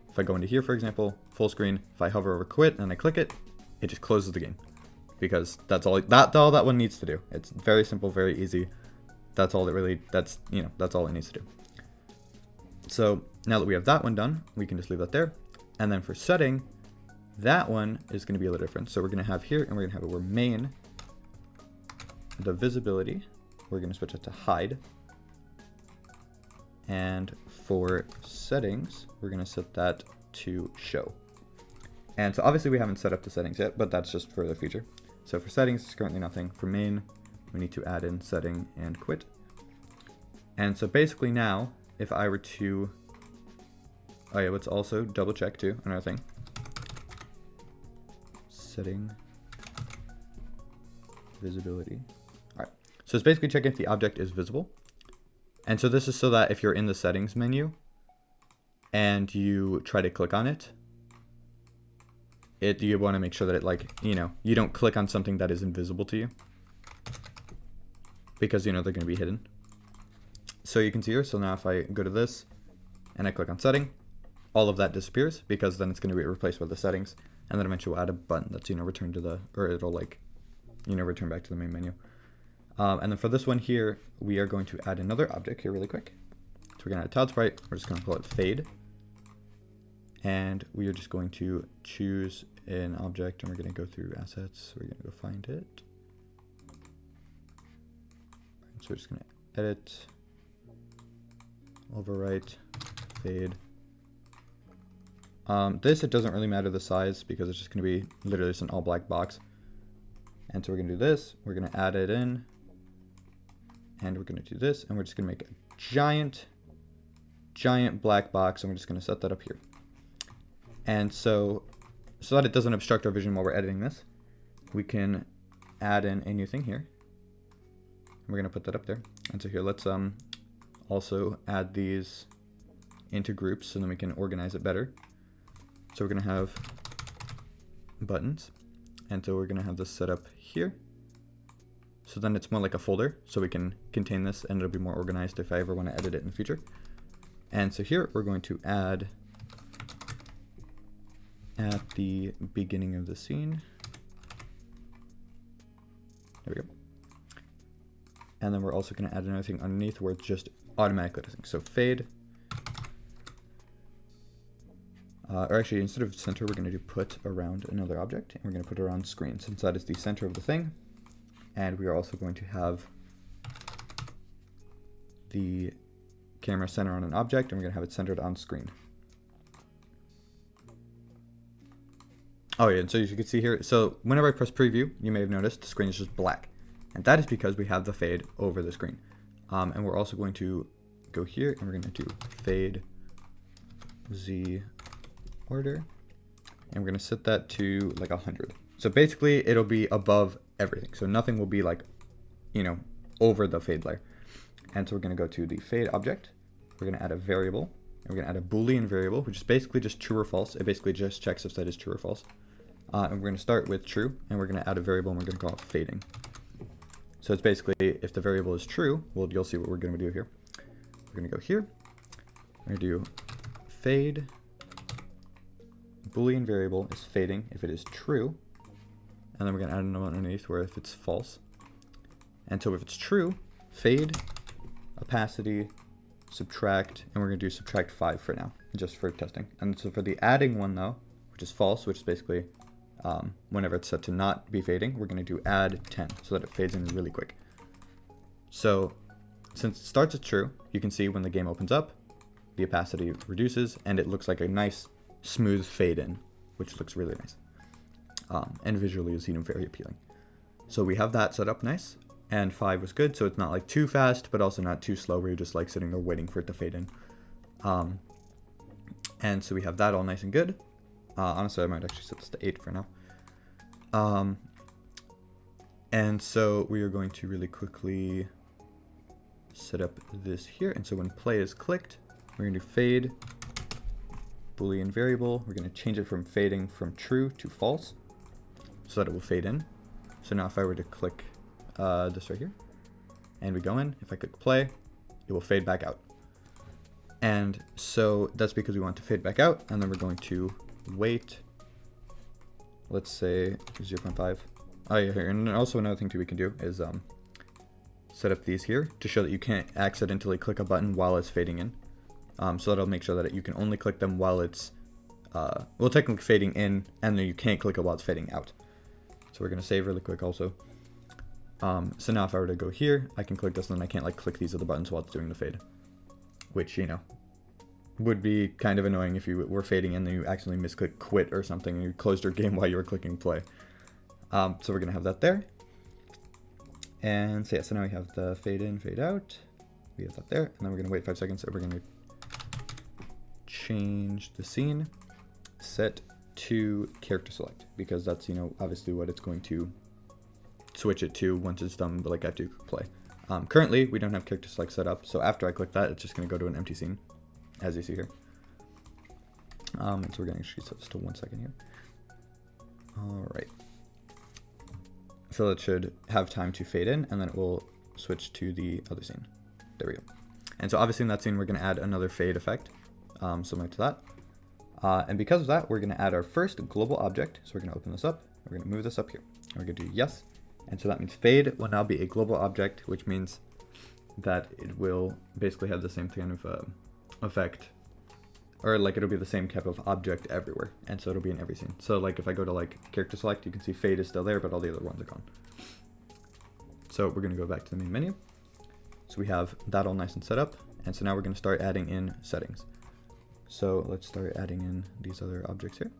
if I go into here, for example, full screen, if I hover over quit and I click it, it just closes the game. Because that's all that one needs to do. It's very simple, very easy. That's all it really, that's all it needs to do. So now that we have that one done, we can just leave that there. And then for setting, that one is going to be a little different. So we're going to have here, and we're going to have it where main, the visibility, we're going to switch it to hide. And for settings, we're going to set that to show. And so obviously we haven't set up the settings yet, but that's just for the future. So for settings, it's currently nothing. For main, we need to add in setting and quit. And so basically now, if I were to, oh yeah, let's also double check too, another thing. Setting, visibility. All right, so it's basically checking if the object is visible. And so this is so that if you're in the settings menu and you try to click on it, you want to make sure that it, like, you know, you don't click on something that is invisible to you, because, you know, they're going to be hidden. So you can see here, so now if I go to this and I click on setting, all of that disappears, because then it's going to be replaced with the settings. And then eventually we'll add a button that's, you know, return to the, or it'll, like, you know, return back to the main menu. And then for this one here, we are going to add another object here really quick. So we're going to add Tile Sprite. We're just going to call it fade. And we are just going to choose an object, and we're going to go through assets. We're going to go find it. So we're just going to edit, overwrite, fade. This, it doesn't really matter the size, because it's just going to be literally just an all black box. And so we're going to do this. We're going to add it in. And we're going to do this. And we're just going to make a giant black box. And we're just going to set that up here. And so that it doesn't obstruct our vision while we're editing this, we can add in a new thing here. We're going to put that up there. And so here, let's also add these into groups so then we can organize it better. So we're going to have buttons. And so we're going to have this set up here. So then it's more like a folder, so we can contain this and it'll be more organized if I ever want to edit it in the future. And so here we're going to add at the beginning of the scene. There we go. And then we're also going to add another thing underneath where it's just automatically editing. So fade. Or actually, instead of center, we're going to do put around another object. And we're going to put it around screen, since that is the center of the thing. And we are also going to have the camera center on an object, and we're going to have it centered on screen. Oh yeah, and so you can see here, so whenever I press preview, you may have noticed the screen is just black. And that is because we have the fade over the screen. And we're also going to go here, and we're going to do fade Z order. And we're going to set that to like 100. So basically, it'll be above everything. So nothing will be like, you know, over the fade layer. And so we're going to go to the fade object. We're going to add a variable. And we're going to add a Boolean variable, which is basically just true or false. It basically just checks if that is true or false. And we're going to start with true, and we're going to add a variable, and we're going to call it fading. So it's basically, if the variable is true, well, you'll see what we're going to do here. We're going to go here. We're going to do fade. Boolean variable is fading if it is true. And then we're going to add another one underneath where if it's false. And so if it's true, fade, opacity, subtract, and we're going to do subtract 5 for now, just for testing. And so for the adding one though, which is false, which is basically whenever it's set to not be fading, we're going to do add 10 so that it fades in really quick. So since it starts at true, you can see when the game opens up, the opacity reduces and it looks like a nice smooth fade in, which looks really nice. And visually is, you know, very appealing. So we have that set up nice, and 5 was good, so it's not like too fast, but also not too slow where you're just like sitting there waiting for it to fade in. And so we have that all nice and good. Honestly, I might actually set this to 8 for now. And so we are going to really quickly set up this here. And so when play is clicked, we're going to do fade Boolean variable. We're going to change it from fading from true to false so that it will fade in. So now if I were to click this right here and we go in, if I click play, it will fade back out. And so that's because we want to fade back out, and then we're going to wait, let's say 0.5. Oh yeah, here. And also another thing too we can do is set up these here to show that you can't accidentally click a button while it's fading in. So that'll make sure that you can only click them while it's, well, technically fading in, and then you can't click it while it's fading out. So we're going to save really quick also. So now if I were to go here, I can click this, and then I can't like click these other buttons while it's doing the fade. Which, you know, would be kind of annoying if you were fading in and you accidentally misclick quit or something and you closed your game while you were clicking play. So we're going to have that there. And so yeah, so now we have the fade in, fade out. We have that there. And then we're going to wait 5 seconds. So we're going to change the scene, set to character select, because that's, you know, obviously what it's going to switch it to once it's done, but like after you play. Currently, we don't have character select set up, so after I click that, it's just going to go to an empty scene, as you see here. And so we're going to actually set this to 1 second here. All right. So it should have time to fade in, and then it will switch to the other scene. There we go. And so obviously in that scene, we're going to add another fade effect, similar to that. And because of that, we're going to add our first global object. So we're going to open this up. We're going to move this up here. And we're going to do yes. And so that means fade will now be a global object, which means that it will basically have the same kind of effect, or like it'll be the same type of object everywhere. And so it'll be in every scene. So like if I go to like character select, you can see fade is still there, but all the other ones are gone. So we're going to go back to the main menu. So we have that all nice and set up. And so now we're going to start adding in settings. So let's start adding in these other objects here.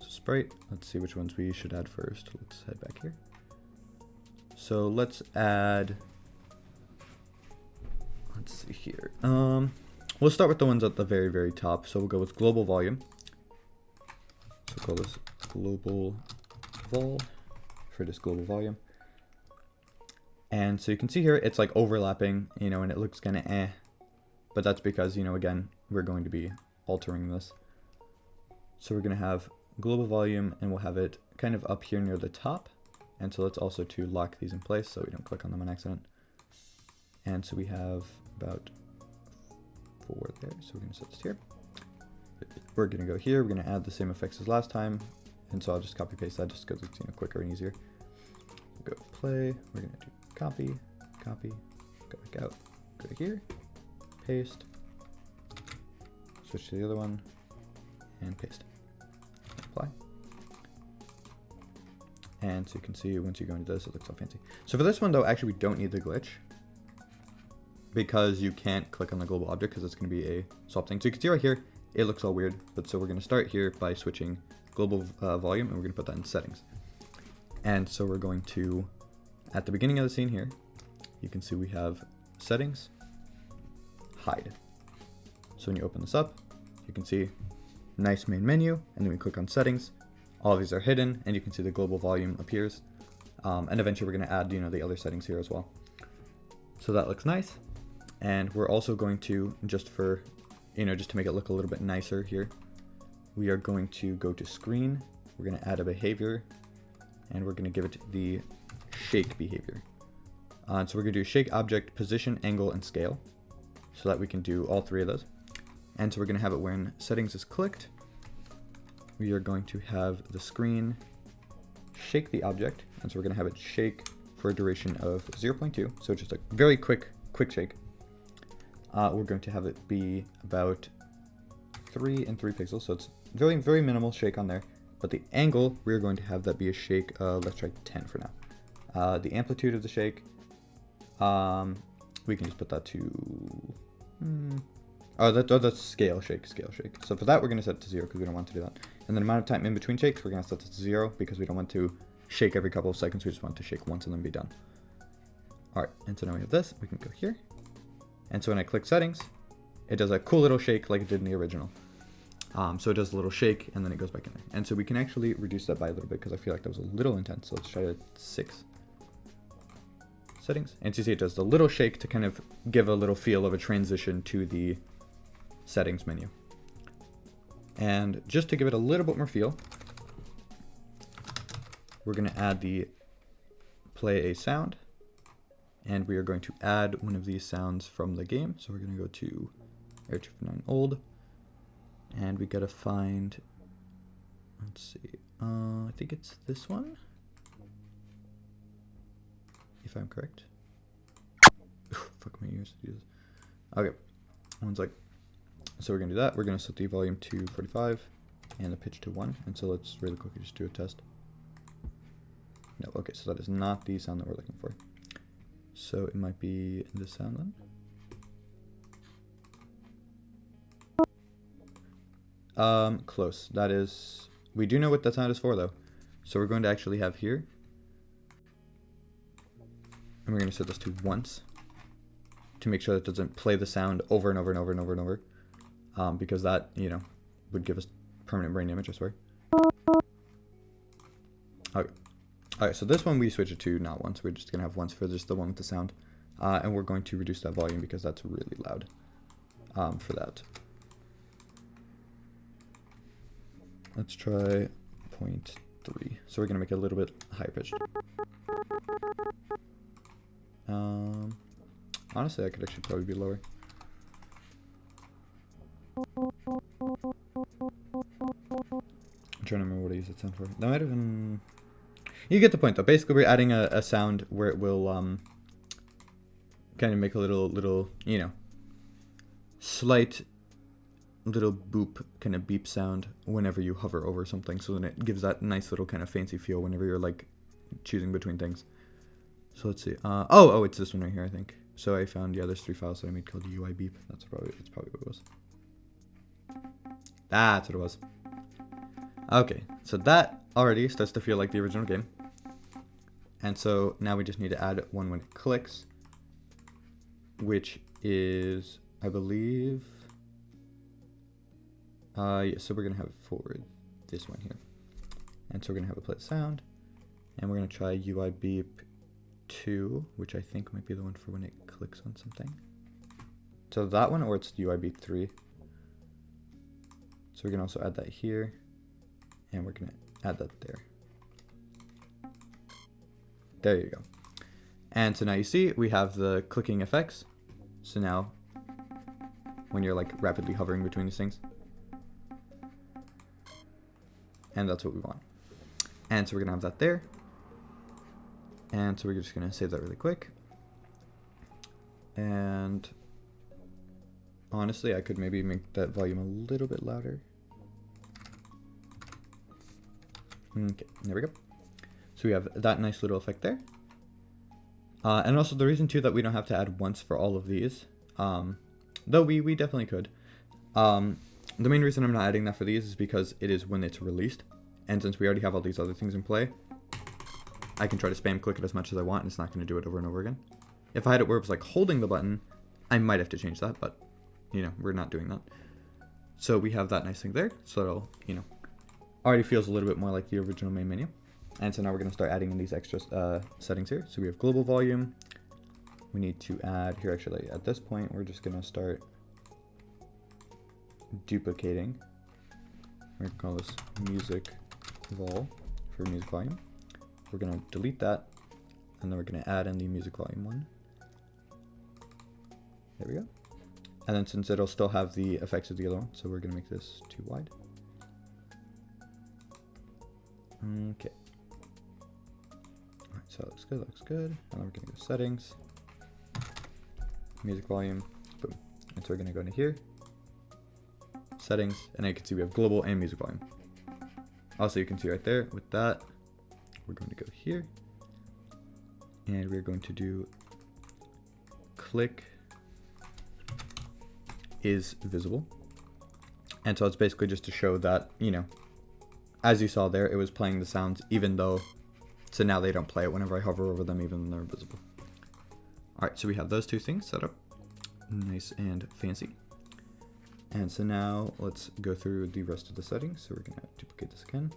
So sprite, let's see which ones we should add first. Let's head back here. So let's add, let's see here. We'll start with the ones at the very, very top. So we'll go with global volume. So we'll call this global vol for this global volume. And so you can see here, it's like overlapping, you know, and it looks kind of but that's because, you know, again, we're going to be altering this. So we're going to have global volume, and we'll have it kind of up here near the top. And so let's also to lock these in place so we don't click on them on accident. And so we have about 4 there. So we're going to set this here. We're going to go here. We're going to add the same effects as last time. And so I'll just copy paste that just because it's, you know, quicker and easier. We'll go play. We're going to do copy, copy, go back out, go to here, paste, switch to the other one, and paste. Apply. And so you can see once you go into this, it looks all fancy. So for this one though, actually we don't need the glitch because you can't click on the global object because it's going to be a swap thing. So you can see right here, it looks all weird. But so we're going to start here by switching global volume, and we're going to put that in settings. And so we're going to, at the beginning of the scene here, you can see we have settings, hide. So when you open this up, you can see nice main menu, and then we click on settings. All of these are hidden, and you can see the global volume appears. And eventually we're going to add, you know, the other settings here as well. So that looks nice. And we're also going to, just for, you know, just to make it look a little bit nicer here, we are going to go to screen. We're going to add a behavior, and we're going to give it the shake behavior. So we're going to do shake object, position, angle, and scale, so that we can do all 3 of those. And so we're going to have it when settings is clicked. We are going to have the screen shake the object, and so we're going to have it shake for a duration of 0.2, so just a very quick shake. We're going to have it be about 3 and 3 pixels, so it's very, very minimal shake on there. But the angle, we're going to have that be a shake, let's try 10 for now. The amplitude of the shake, we can just put that to, that's scale shake. So for that, we're going to set it to 0 because we don't want to do that. And then amount of time in between shakes, we're going to set it to 0 because we don't want to shake every couple of seconds. We just want to shake once and then be done. All right, and so now we have this. We can go here. And so when I click settings, it does a cool little shake like it did in the original. So it does a little shake and then it goes back in there. And so we can actually reduce that by a little bit because I feel like that was a little intense. So let's try it 6. Settings. And you see it does the little shake to kind of give a little feel of a transition to the settings menu. And just to give it a little bit more feel, we're going to add the play a sound. And we are going to add one of these sounds from the game. So we're going to go to Area 259 old. And we got to find, let's see, I think it's this one, if I'm correct. Fuck my ears. Jesus. Okay, one's like, so we're going to do that. We're going to set the volume to 45 and the pitch to 1. And so let's really quickly just do a test. No, okay, so that is not the sound that we're looking for. So it might be this sound then. Close. That is, we do know what that sound is for though. So we're going to actually have here, and we're going to set this to once to make sure that it doesn't play the sound over and over and over and over and over. Because that, you know, would give us permanent brain damage, I swear. Okay. Alright, so this one we switch it to not once. We're just going to have once for just the one with the sound. And we're going to reduce that volume because that's really loud for that. Let's try 0.3. So we're going to make it a little bit higher pitched. Honestly, I could actually probably be lower. I'm trying to remember what I used that sound for. That might have been... You get the point though. Basically, we're adding a sound where it will kind of make a little, you know, slight little boop kind of beep sound whenever you hover over something. So then it gives that nice little kind of fancy feel whenever you're like choosing between things. So let's see. Oh, it's this one right here, I think. So I found, yeah, there's 3 files that I made called UI beep. That's probably what it was. That's what it was. Okay, so that already starts to feel like the original game. And so now we just need to add one when it clicks, which is, I believe, yeah, so we're going to have it for this one here. And so we're going to have a play sound, and we're going to try UI beep 2, which I think might be the one for when it clicks on something. So that one, or it's UI beep 3. So we can also add that here, and we're going to add that there. There you go. And so now you see we have the clicking effects. So now when you're like rapidly hovering between these things. And that's what we want. And so we're going to have that there. And so we're just going to save that really quick. And honestly, I could maybe make that volume a little bit louder. Okay, there we go. So we have that nice little effect there. And also the reason too that we don't have to add once for all of these, though we definitely could. The main reason I'm not adding that for these is because it is when it's released. And since we already have all these other things in play, I can try to spam click it as much as I want and it's not going to do it over and over again. If I had it where it was like holding the button, I might have to change that, but you know, we're not doing that. So we have that nice thing there. So it'll, you know, already feels a little bit more like the original main menu. And so now we're going to start adding in these extra settings here. So we have global volume. We need to add here, actually, at this point, we're just going to start duplicating. We're going to call this music vol for music volume. We're going to delete that. And then we're going to add in the music volume one. There we go. And then since it'll still have the effects of the other one, so we're going to make this too wide. Okay. Alright, so that looks good, And then we're going to go settings, music volume, boom. And so we're going to go into here, settings, and now you can see we have global and music volume. Also, you can see right there with that, we're going to go here, and we're going to do click is visible. And so it's basically just to show that, you know, as you saw there, it was playing the sounds even though, so now they don't play it whenever I hover over them, even when they're visible. All right, so we have those two things set up, nice and fancy. And so now let's go through the rest of the settings. So we're gonna duplicate this again.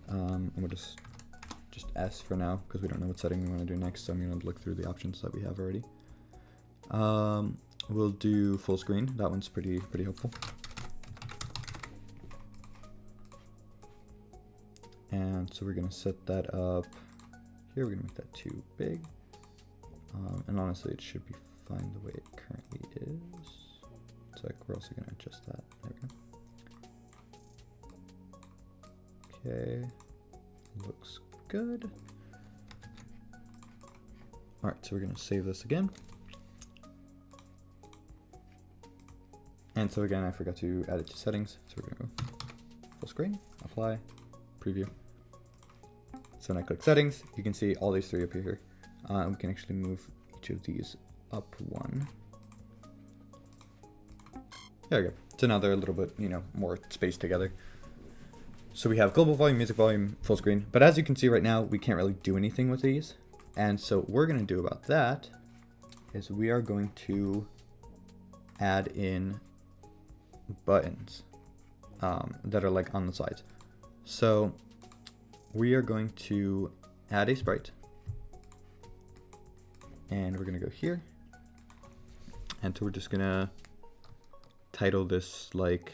And we'll just S for now, because we don't know what setting we want to do next. So I'm gonna look through the options that we have already. We'll do full screen. That one's pretty helpful. And so we're gonna set that up here. We're gonna make that too big. And honestly, it should be fine the way it currently is. It's like we're also gonna adjust that. There we go. Okay, looks good. All right, so we're gonna save this again. And so again, I forgot to add it to settings. So we're gonna go full screen, apply, preview. So when I click settings, you can see all these three appear here. We can actually move each of these up one. There we go. So now they're a little bit, more spaced together. So we have global volume, music volume, full screen. But as you can see right now, we can't really do anything with these. And so what we're going to do about that is we are going to add in buttons that are like on the sides. So we are going to add a sprite. And we're going to go here. And so we're just going to title this like...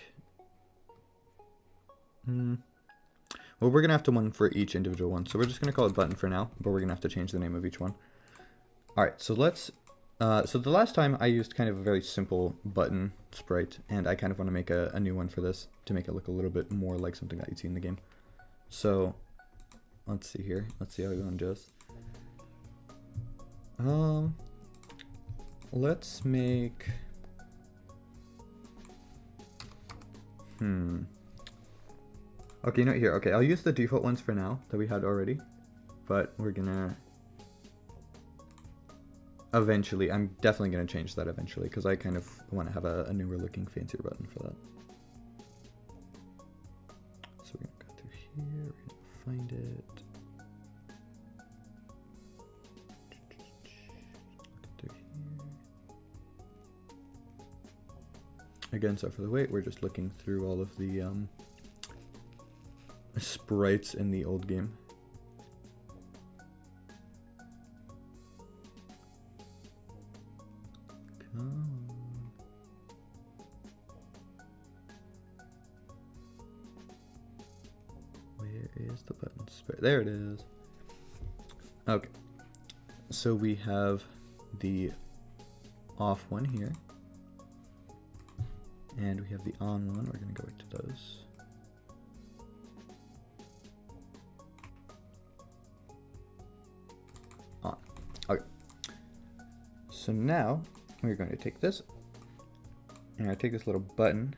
Well, we're going to have to one for each individual one. So we're just going to call it button for now, but we're going to have to change the name of each one. All right, so let's... so the last time I used kind of a very simple button sprite, and I kind of want to make a new one for this to make it look a little bit more like something that you'd see in the game. So let's see here. Let's see how we want to do this. Let's make... Okay, here. Okay, I'll use the default ones for now that we had already, but we're gonna eventually, I'm definitely gonna change that eventually because I kind of want to have a newer looking, fancier button for that. So we're gonna go through here, we're gonna find it. Through here. Again, so for the wait, we're just looking through all of the sprites in the old game. Where is the button sprite? There it is. Okay. So we have the off one here. And we have the on one. We're going to go back to those. On. Okay. So now we're going to take this. And I take this little button.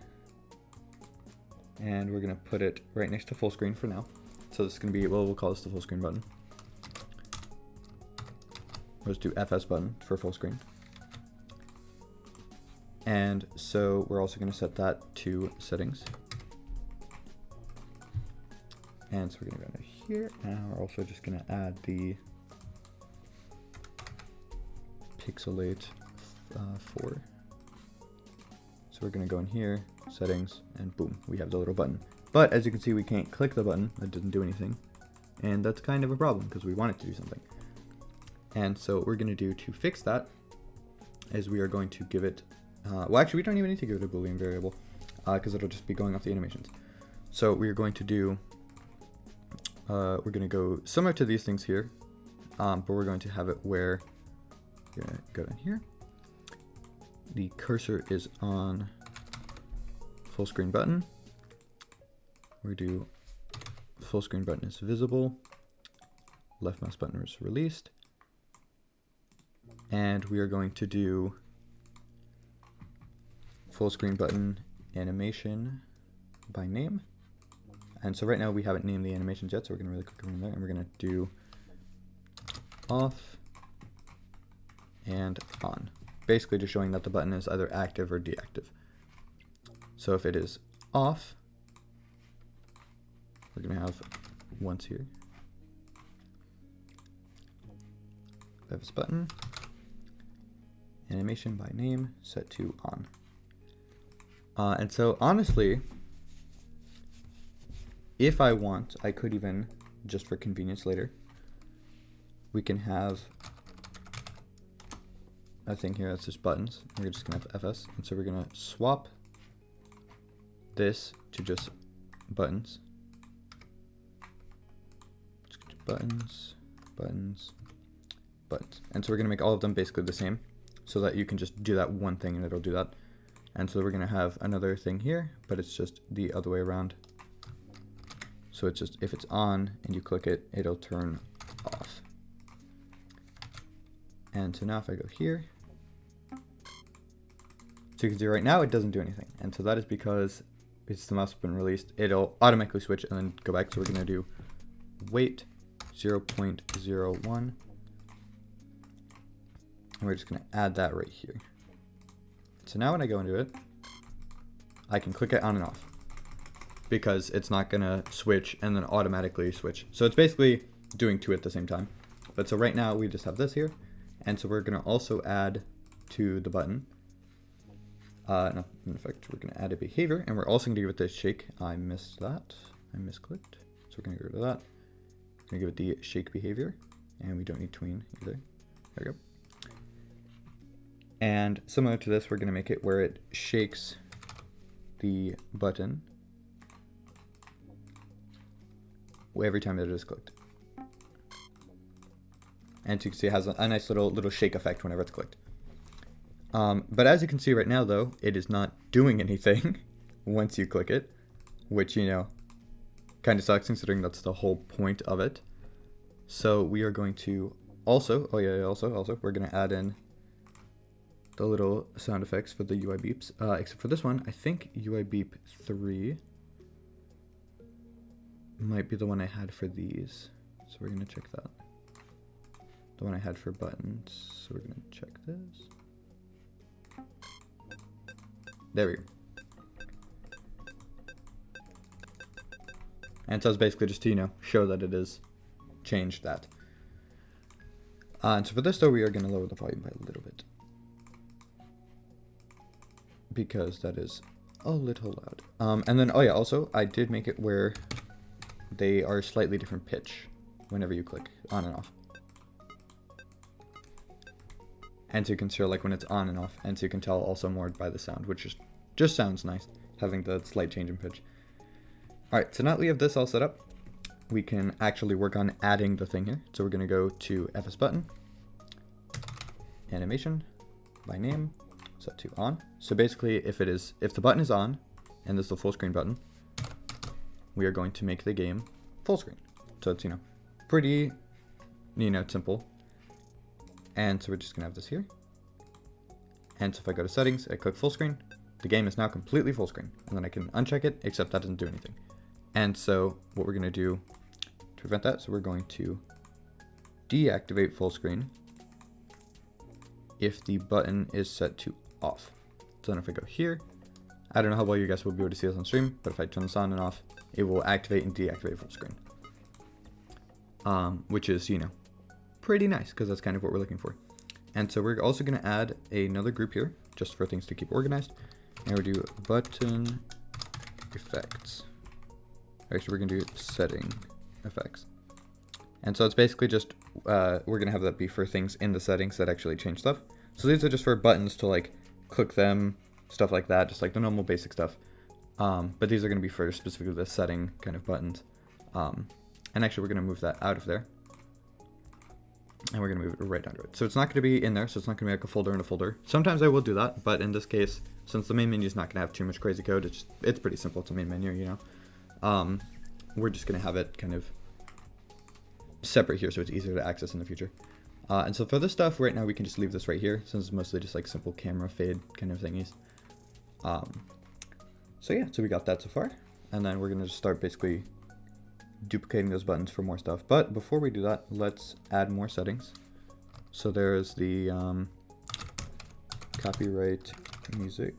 And we're going to put it right next to full screen for now. So this is going to be, well, we'll call this the full screen button. Let's do FS button for full screen. And so we're also going to set that to settings. And so we're going to go into here. And we're also just going to add the pixelate 4. So we're going to go in here, settings, and boom, we have the little button. But as you can see, we can't click the button. That doesn't do anything. And that's kind of a problem because we want it to do something. And so what we're going to do to fix that is we are going to give it well, actually, we don't even need to give it a Boolean variable because it'll just be going off the animations. So we're going to do, we're going to go similar to these things here, but we're going to have it where, we're going to go down here. The cursor is on full screen button. We do full screen button is visible. Left mouse button is released. And we are going to do full screen button animation by name. And so right now we haven't named the animations yet, so we're going to really quick around there, and we're going to do off and on. Basically just showing that the button is either active or deactive. So if it is off, we're going to have once here. FS button, animation by name, set to on. And so honestly, if I want, I could even, just for convenience later, we can have a thing here that's just buttons. We're just gonna have FS, and so we're gonna swap this to just buttons. buttons, buttons, buttons. And so we're going to make all of them basically the same so that you can just do that one thing and it'll do that. And so we're going to have another thing here, but it's just the other way around. So it's just if it's on and you click it, it'll turn off. And so now if I go here, so you can see right now it doesn't do anything. And so that is because it's the mouse been released. It'll automatically switch and then go back. So we're going to do wait 0.01. And we're just going to add that right here. So now when I go into it, I can click it on and off because it's not going to switch and then automatically switch. So it's basically doing two at the same time. But so right now we just have this here. And so we're going to also add to the button. No, in fact, we're going to add a behavior, and we're also going to give it the shake. I missed that. I misclicked. So we're going to get rid of that. We're going to give it the shake behavior, and we don't need tween either. There we go. And similar to this, we're going to make it where it shakes the button every time that it is clicked. And so you can see it has a nice little shake effect whenever it's clicked. But as you can see right now, though, it is not doing anything once you click it, which, you know, kind of sucks considering that's the whole point of it. So we are going to also, also, we're going to add in the little sound effects for the UI beeps, except for this one. I think UI beep 3 might be the one I had for these. So we're going to check that. The one I had for buttons. So we're going to check this. There we go. And so it's basically just to, you know, show that it is changed that. And so for this though, we are going to lower the volume by a little bit, because that is a little loud. And then, oh yeah, also I did make it where they are slightly different pitch whenever you click on and off. And so you can hear like when it's on and off, and so you can tell also more by the sound, which just sounds nice, having the slight change in pitch. Alright, so now that we have this all set up, we can actually work on adding the thing here. So we're going to go to FS button, animation, by name, set to on. So basically if the button is on, and this is the full screen button, we are going to make the game full screen. So it's, you know, pretty, you know, simple. And so we're just gonna have this here. And so if I go to settings, I click full screen, the game is now completely full screen. And then I can uncheck it, except that doesn't do anything. And so what we're gonna do to prevent that, so we're going to deactivate full screen if the button is set to off. So then if I go here, I don't know how well you guys will be able to see this on stream, but if I turn this on and off, it will activate and deactivate full screen. Which is, you know, pretty nice, because that's kind of what we're looking for. And so we're also going to add another group here just for things to keep organized, and we'll do button effects. Actually, we're going to do setting effects. And so it's basically just we're going to have that be for things in the settings that actually change stuff. So these are just for buttons to like click them, stuff like that, just like the normal basic stuff. But these are going to be for specifically the setting kind of buttons. And actually we're going to move that out of there. And we're going to move it right under it. So it's not going to be in there, so it's not going to be like a folder in a folder. Sometimes I will do that, but in this case, since the main menu is not going to have too much crazy code, it's pretty simple. It's a main menu, you know. We're just going to have it kind of separate here so it's easier to access in the future. And so for this stuff, right now we can just leave this right here, since it's mostly just like simple camera fade kind of thingies. So yeah, so we got that so far. And then we're going to just start basically duplicating those buttons for more stuff. But before we do that, let's add more settings. So there's the copyright music,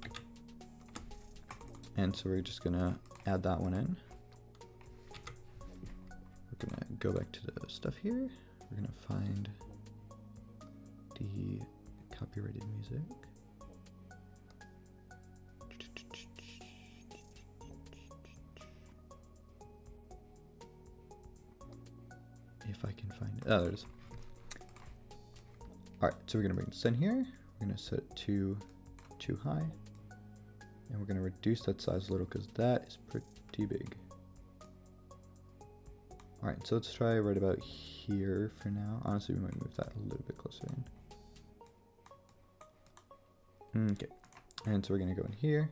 and so we're just gonna add that one in. We're gonna go back to the stuff here. We're gonna find the copyrighted music. If I can find it. Oh, there it is. Alright, so we're going to bring this in here. We're going to set it to too high. And we're going to reduce that size a little because that is pretty big. Alright, so let's try right about here for now. Honestly, we might move that a little bit closer in. Okay, and so we're going to go in here.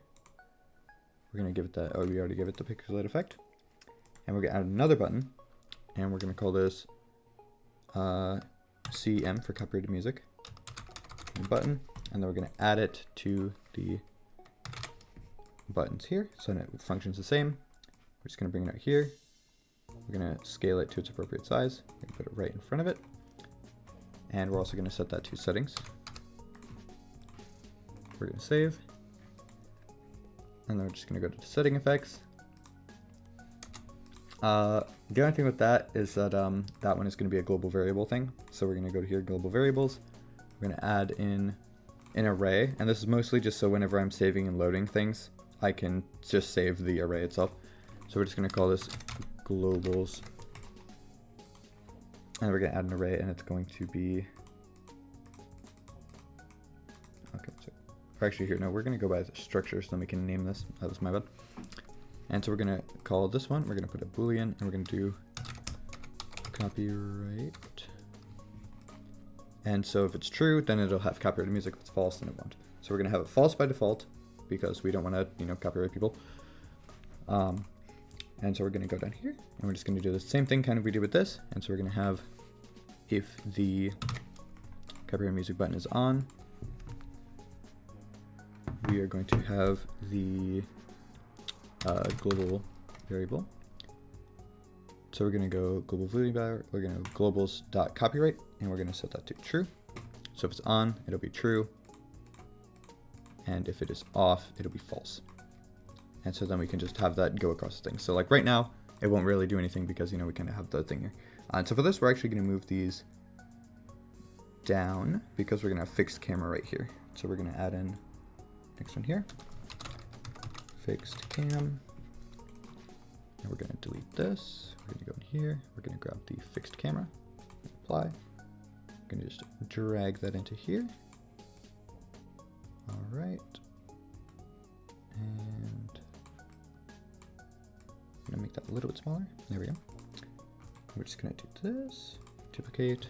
We're going to give it that, oh, we already gave it the pixelate effect. And we're going to add another button, and we're going to call this CM for copyrighted music. Button, and then we're going to add it to the buttons here, so that it functions the same. We're just going to bring it out here. We're going to scale it to its appropriate size. We're going to put it right in front of it. And we're also going to set that to settings. We're going to save. And then we're just going to go to the setting effects. The only thing with that is that that one is going to be a global variable thing. So we're going to go to here, global variables. We're going to add in an array. And this is mostly just so whenever I'm saving and loading things, I can just save the array itself. So we're just going to call this globals. And we're going to add an array, and it's going to be... Okay, so actually here, no, we're going to go by the structure so then we can name this. That was my bad. And so we're going to call this one, we're going to put a boolean, and we're going to do copyright. And so if it's true, then it'll have copyrighted music. If it's false, then it won't. So we're going to have it false by default because we don't want to, you know, copyright people. And so we're going to go down here, and we're just going to do the same thing kind of we did with this. And so we're going to have if the copyright music button is on, we are going to have the global variable. So we're going to go global variable, we're going to globals.copyright, and we're going to set that to true. So if it's on, it'll be true. And if it is off, it'll be false. And so then we can just have that go across the thing. So like right now, it won't really do anything because, you know, we kind of have the thing here. And so for this, we're actually going to move these down because we're going to have fixed camera right here. So we're going to add in next one here, fixed cam. And we're going to delete this. We're going to go in here. We're going to grab the fixed camera, apply. We're going to just drag that into here. All right. And I'm going to make that a little bit smaller. There we go. We're just going to do this, duplicate,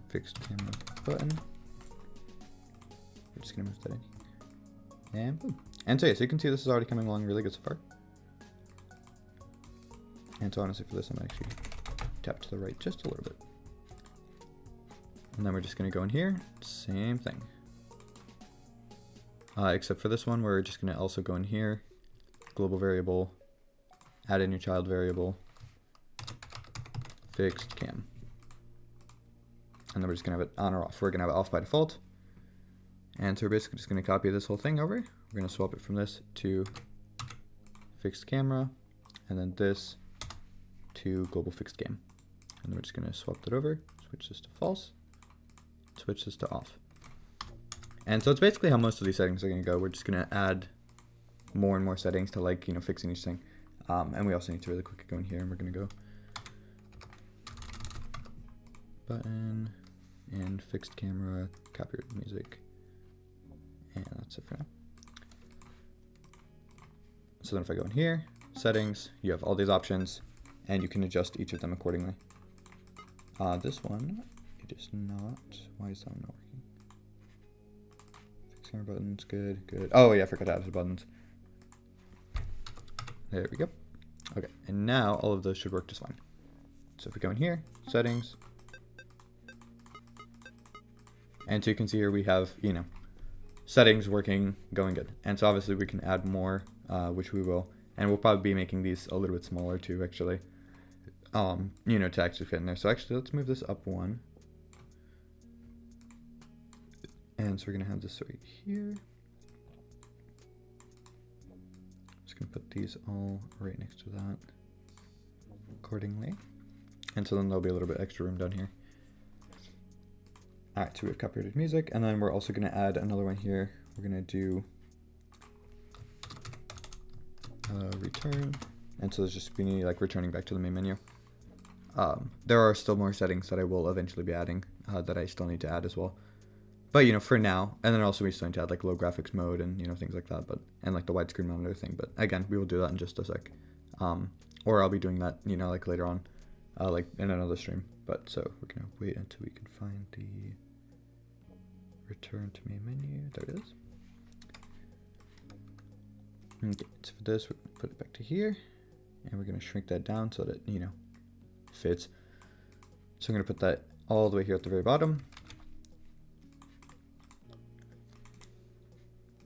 fixed camera button. We're just going to move that in here. And boom. And so yeah, so you can see this is already coming along really good so far. And so honestly for this, I'm going to actually tap to the right just a little bit. And then we're just going to go in here, same thing. Except for this one, we're just going to also go in here, global variable, add in your child variable, fixed cam. And then we're just going to have it on or off. We're going to have it off by default. And so we're basically just going to copy this whole thing over. We're going to swap it from this to fixed camera, and then this to global fixed cam. And then we're just going to swap that over, switch this to false, switch this to off. And so it's basically how most of these settings are going to go. We're just going to add more and more settings to, like, you know, fixing each thing. And we also need to really quickly go in here, and we're going to go button and fixed camera, copyright music. And that's it for now. So then if I go in here, settings, you have all these options, and you can adjust each of them accordingly. This one, it is not. Why is that one not working? Fixed camera buttons, good, good. Oh yeah, I forgot to add the buttons. There we go. Okay, and now all of those should work just fine. So if we go in here, settings, and so you can see here we have, you know, settings working, going good. And so obviously we can add more, which we will, and we'll probably be making these a little bit smaller too, actually, you know, to actually fit in there. So actually, let's move this up one. And so we're gonna have this right here. Just gonna put these all right next to that accordingly. And so then there'll be a little bit extra room down here. All right, so we have copyrighted music, and then we're also gonna add another one here. We're gonna do return, and so there's just be like returning back to the main menu. There are still more settings that I will eventually be adding that I still need to add as well. But you know, for now, and then also we still need to add like low graphics mode and, you know, things like that, but and like the widescreen monitor thing. But again, we will do that in just a sec. or I'll be doing that, you know, like later on, like in another stream. But so we're gonna wait until we can find the return to main menu. There it is. Okay, so for this, we're gonna put it back to here, and we're gonna shrink that down so that, you know, fits. So I'm gonna put that all the way here at the very bottom.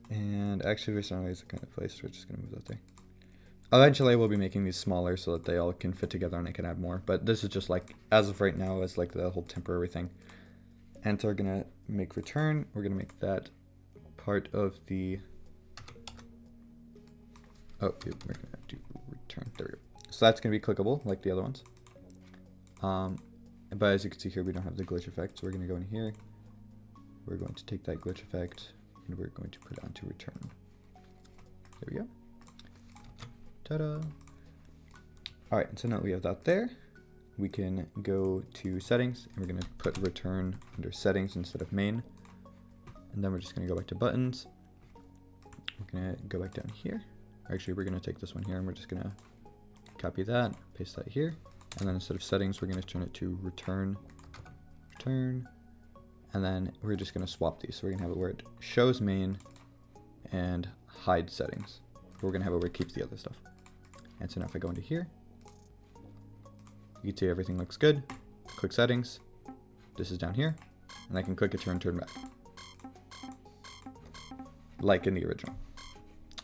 And actually, there's not always a kind of place, so we're just gonna move that there. Eventually, we'll be making these smaller so that they all can fit together and I can add more. But this is just like, as of right now, as like the whole temporary thing. And so we're gonna make return. We're gonna make that part of the, oh, we're gonna do return. There we go. So that's gonna be clickable like the other ones. But as you can see here, we don't have the glitch effect. So we're gonna go in here. We're going to take that glitch effect and we're going to put it onto return. There we go. Ta-da. All right, so now that we have that there, we can go to settings and we're gonna put return under settings instead of main. And then we're just gonna go back to buttons. We're gonna go back down here. Actually, we're gonna take this one here and we're just gonna copy that, paste that here. And then instead of settings, we're gonna turn it to return, and then we're just gonna swap these. So we're gonna have it where it shows main and hide settings. We're gonna have it where it keeps the other stuff. And so now if I go into here, you can see everything looks good. Click settings. This is down here, and I can click it, turn back. Like in the original.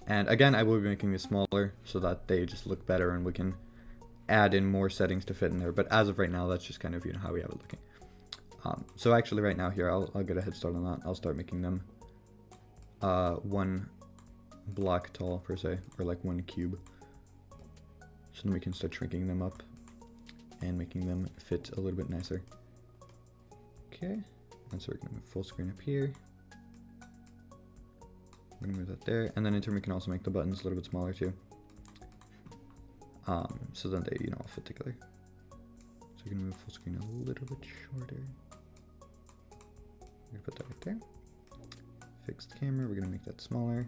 And again, I will be making this smaller so that they just look better and we can add in more settings to fit in there. But as of right now, that's just kind of, you know, how we have it looking. So actually right now here, I'll get a head start on that. I'll start making them one block tall per se, or like one cube. So then we can start shrinking them up and making them fit a little bit nicer. Okay, and so we're gonna move full screen up here. We're gonna move that there, and then in turn we can also make the buttons a little bit smaller too. So then they, you know, all fit together. So we're gonna move full screen a little bit shorter. We're gonna put that right there. Fixed camera, we're gonna make that smaller.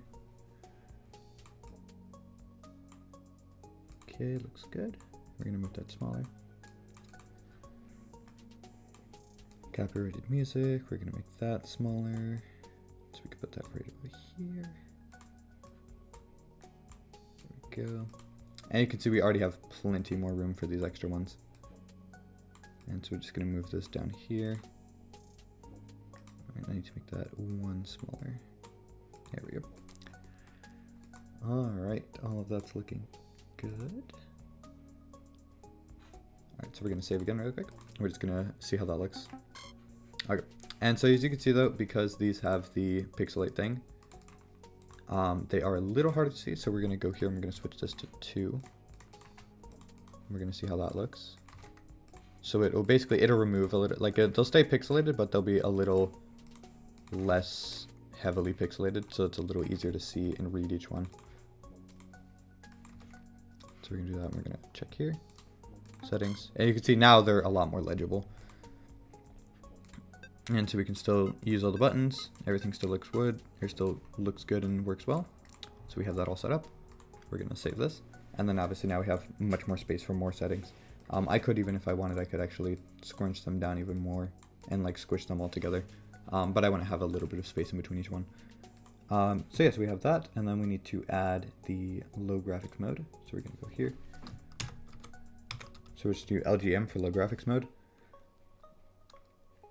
Okay, looks good. We're gonna move that smaller. Copyrighted music, we're gonna make that smaller. So we can put that right over here. There we go. And you can see we already have plenty more room for these extra ones. And so we're just gonna move this down here. I need to make that one smaller. There we go. All right, all of that's looking good. All right, so we're gonna save again really quick. We're just gonna see how that looks. Okay, and so as you can see though, because these have the pixelate thing, they are a little harder to see. So we're gonna go here and we're gonna switch this to 2. We're gonna see how that looks. So it'll remove a little, like they'll stay pixelated, but they'll be a little less heavily pixelated, so it's a little easier to see and read each one. So we're gonna do that, and we're gonna check here, settings, and you can see now they're a lot more legible. And so we can still use all the buttons, everything still looks good, it still looks good and works well. So we have that all set up. We're gonna save this, and then obviously now we have much more space for more settings. I could even, if I wanted, I could actually scrunch them down even more and like squish them all together. But I want to have a little bit of space in between each one. So yes, we have that, and then we need to add the low graphics mode. So we're going to go here. So we're just do LGM for low graphics mode.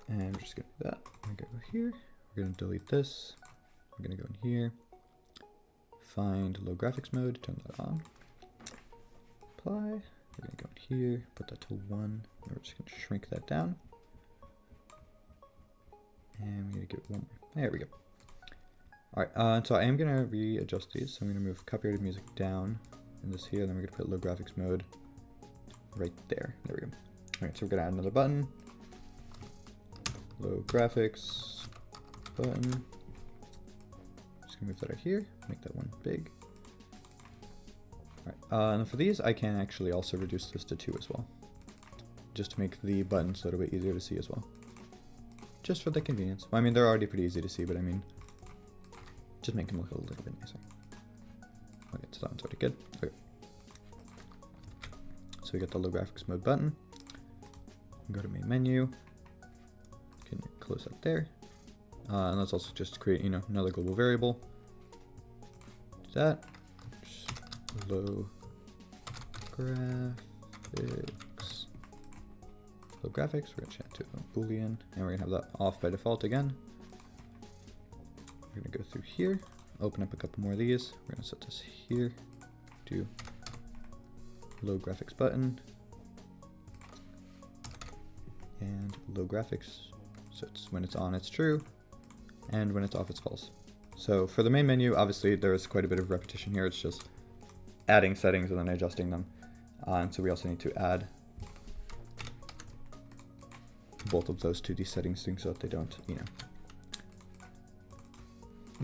And we're just going to do that. We're going to go here. We're going to delete this. We're going to go in here. Find low graphics mode, turn that on. Apply. We're going to go in here, put that to 1. And we're just going to shrink that down. And we're going to give it 1 more. There we go. Alright, so I am going to readjust these. So I'm going to move copyrighted music down in this here. Then we're going to put low graphics mode right there. There we go. Alright, so we're going to add another button. Low graphics button. Just going to move that right here. Make that one big. Alright, and for these, I can actually also reduce this to 2 as well. Just to make the buttons a little bit easier to see as well. Just for the convenience. Well, I mean, they're already pretty easy to see, but I mean, just make them look a little bit nicer. Okay, so that one's already good. Okay. So we got the low graphics mode button. Go to main menu. Can close that there. And let's also just create, you know, another global variable. Do that. Just low graphics. Low graphics. We're gonna change to a Boolean, and we're gonna have that off by default again. We're gonna go through here, open up a couple more of these. We're gonna set this here. Do low graphics button and low graphics. So it's when it's on, it's true, and when it's off, it's false. So for the main menu, obviously there is quite a bit of repetition here. It's just adding settings and then adjusting them. And so we also need to add both of those to these settings things so that they don't, you know,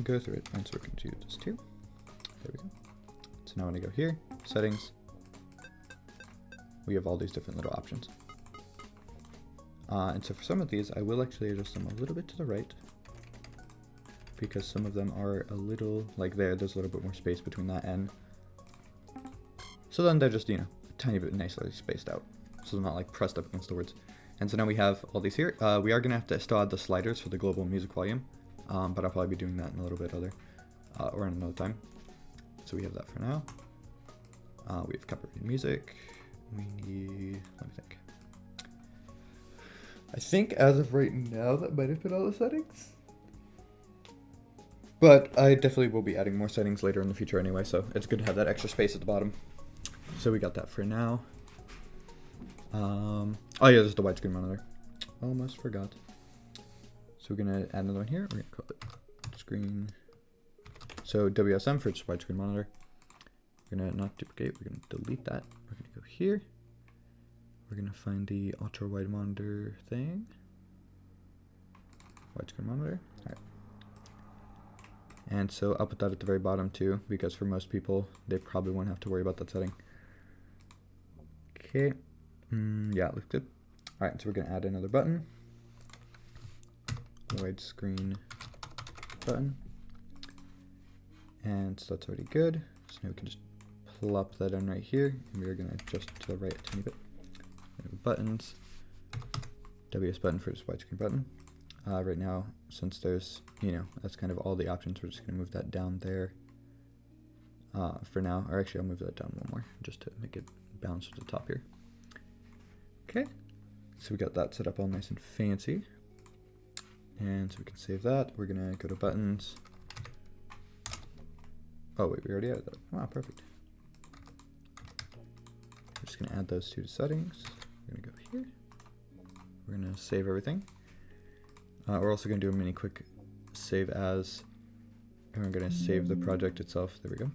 go through it. And so we're going to do this too. There we go. So now when I go here, settings, we have all these different little options. And so for some of these, I will actually adjust them a little bit to the right, because some of them are a little, like there's a little bit more space between that and. So then they're just, you know, a tiny bit nicely spaced out. So they're not like pressed up against the words. And so now we have all these here. We are going to have to still add the sliders for the global music volume, but I'll probably be doing that in a little bit or in another time. So we have that for now. We have copyrighted music. We need, let me think. I think as of right now, that might have been all the settings. But I definitely will be adding more settings later in the future anyway, so it's good to have that extra space at the bottom. So we got that for now. Oh yeah, there's the widescreen monitor. Almost forgot. So we're gonna add another one here. We're gonna call it screen. So WSM for just widescreen monitor. We're gonna not duplicate. We're gonna delete that. We're gonna go here. We're gonna find the ultra wide monitor thing. Widescreen monitor. All right. And so I'll put that at the very bottom too, because for most people, they probably won't have to worry about that setting. Okay. Yeah, it looks good. All right, so we're gonna add another button. Widescreen button. And so that's already good. So now we can just plop that in right here. And we're gonna adjust to the right a tiny bit. Buttons. WS button for this widescreen button. Right now, since there's, you know, that's kind of all the options, we're just gonna move that down there for now. Or actually, I'll move that down one more just to make it bounce to the top here. Okay, so we got that set up all nice and fancy. And so we can save that. We're gonna go to buttons. Oh wait, we already added that. Wow, perfect. We're just gonna add those two to settings. We're gonna go here. We're gonna save everything. We're also gonna do a mini quick save as, and we're gonna save the project itself. There we go.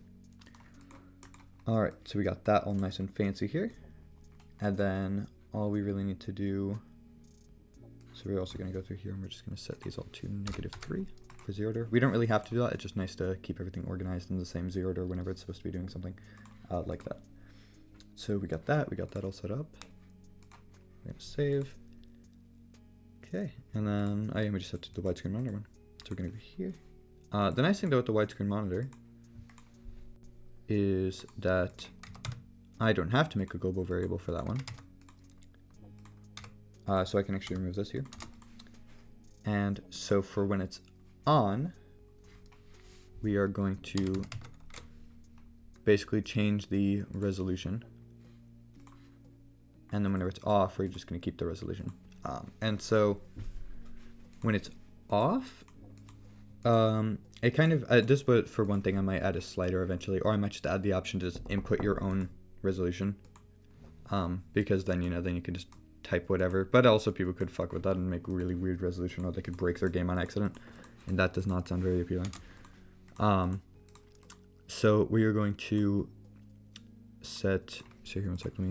All right, so we got that all nice and fancy here. And then all we really need to do, so we're also gonna go through here and we're just gonna set these all to -3 for zero order. We don't really have to do that. It's just nice to keep everything organized in the same zero order whenever it's supposed to be doing something like that. So we got that all set up. We're gonna save. Okay, and then we just have to do the widescreen monitor one. So we're gonna go here. The nice thing though with the widescreen monitor is that I don't have to make a global variable for that one. So I can actually remove this here. And so for when it's on, we are going to basically change the resolution. And then whenever it's off, we're just going to keep the resolution. And so when it's off, it kind of, this, but for one thing, I might add a slider eventually, or I might just add the option to just input your own resolution. Because then, you know, then you can just type whatever. But also people could fuck with that and make a really weird resolution, or they could break their game on accident. And that does not sound very appealing. So we are going to set, so here one sec, let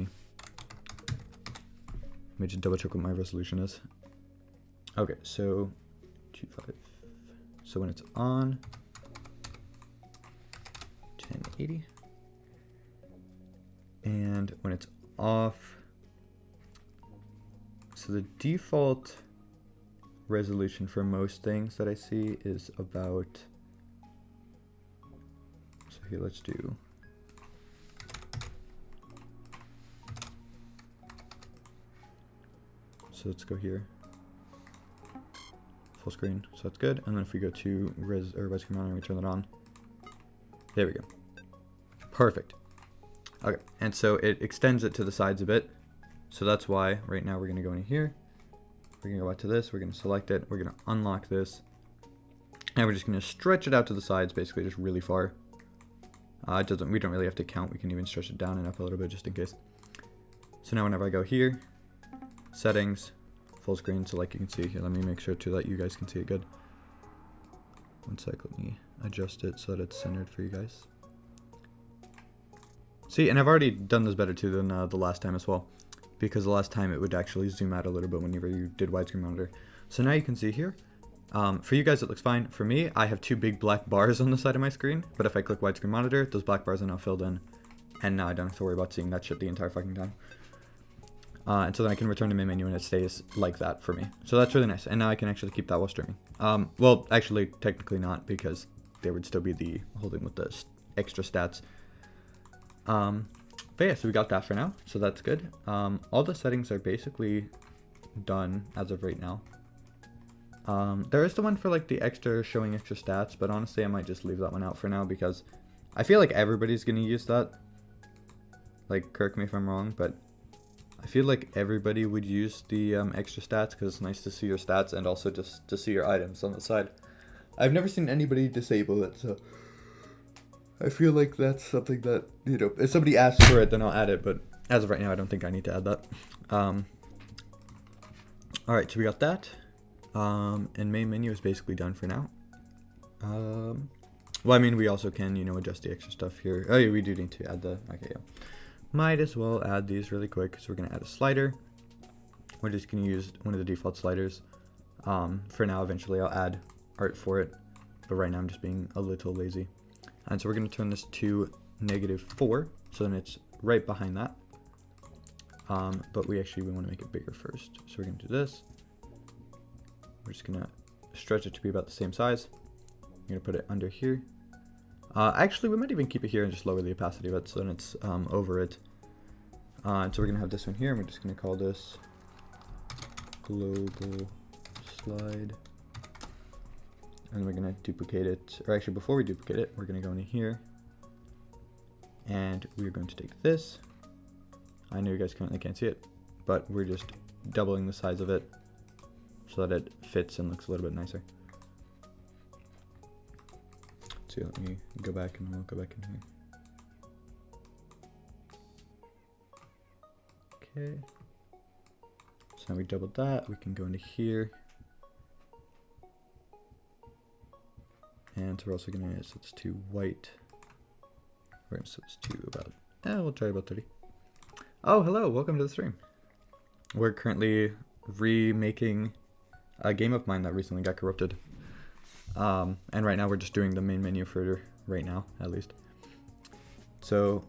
me just double check what my resolution is. Okay, so 2.5. So when it's on, 1080. And when it's off, so the default resolution for most things that I see is about, so here let's do So let's go here. Full screen, so that's good. And then if we go to res monitor, we turn that on. There we go. Perfect. Okay, and so it extends it to the sides a bit. So that's why right now we're gonna go in here. We're gonna go back to this. We're gonna select it. We're gonna unlock this, and we're just gonna stretch it out to the sides, basically just really far. We don't really have to count. We can even stretch it down and up a little bit just in case. So now whenever I go here, settings, full screen. So like you can see here, let me make sure too that you guys can see it good. One sec, let me adjust it so that it's centered for you guys. See, and I've already done this better too than the last time as well, because the last time it would actually zoom out a little bit whenever you did widescreen monitor. So now you can see here. For you guys it looks fine. For me, I have two big black bars on the side of my screen, but if I click widescreen monitor, those black bars are now filled in, and now I don't have to worry about seeing that shit the entire fucking time. And so then I can return to main menu and it stays like that for me. So that's really nice. And now I can actually keep that while streaming. Well, actually, technically not, because there would still be the holding with the extra stats. But yeah, so we got that for now. So that's good. All the settings are basically done as of right now. There is the one for like the extra showing extra stats, but honestly, I might just leave that one out for now because I feel like everybody's going to use that. Like, correct me if I'm wrong, but I feel like everybody would use the extra stats because it's nice to see your stats and also just to see your items on the side. I've never seen anybody disable it, so I feel like that's something that, you know, if somebody asks for it, then I'll add it, but as of right now, I don't think I need to add that. Alright, so we got that. And main menu is basically done for now. Well, I mean, we also can, you know, adjust the extra stuff here. Oh, yeah, we do need to add the, okay, yeah. Might as well add these really quick. So we're going to add a slider. We're just going to use one of the default sliders. For now, eventually I'll add art for it. But right now I'm just being a little lazy. And so we're going to turn this to -4. So then it's right behind that. But we want to make it bigger first. So we're going to do this. We're just going to stretch it to be about the same size. I'm going to put it under here. Actually, we might even keep it here and just lower the opacity of it so then it's over it. And so we're going to have this one here, and we're just going to call this global slide. And we're going to duplicate it, or actually before we duplicate it, we're going to go into here. And we're going to take this. I know you guys currently can't see it, but we're just doubling the size of it so that it fits and looks a little bit nicer. So let me go back and we'll go back in here. Okay. So now we doubled that. We can go into here. And so we're also going to set this to white. We're going to set this to about, we'll try about 30. Oh, hello. Welcome to the stream. We're currently remaking a game of mine that recently got corrupted. And right now we're just doing the main menu for right now, at least. So,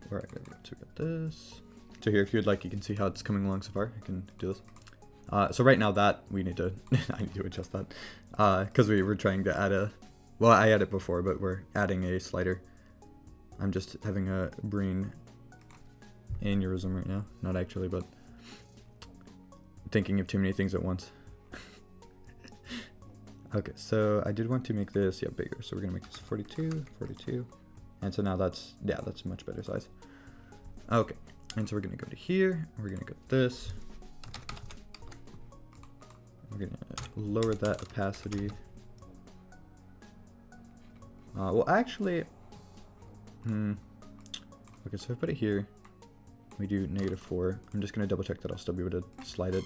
where I got this. So here, if you'd like, you can see how it's coming along so far. I can do this. So right now that we need to, I need to adjust that, because we were trying to add a, well, I had it before, but we're adding a slider. I'm just having a brain aneurysm right now. Not actually, but thinking of too many things at once. Okay, so I did want to make this, bigger. So we're gonna make this 42, 42. And so now that's, that's a much better size. Okay, and so we're gonna go to here. We're gonna go to this. We're gonna lower that opacity. Well, actually, okay, so if I put it here, we do -4. I'm just gonna double check that I'll still be able to slide it.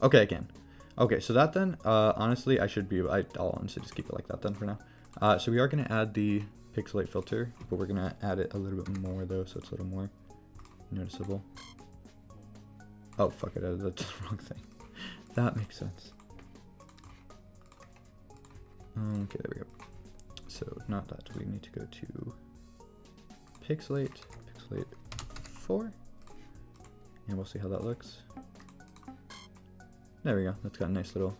Okay, I can. Okay, so that then, honestly, I'll honestly just keep it like that then for now. So we are going to add the pixelate filter, but we're going to add it a little bit more though, so it's a little more noticeable. Oh, fuck it, I did the wrong thing. That makes sense. Okay, there we go. So not that, we need to go to pixelate 4, and we'll see how that looks. There we go, that's got a nice little,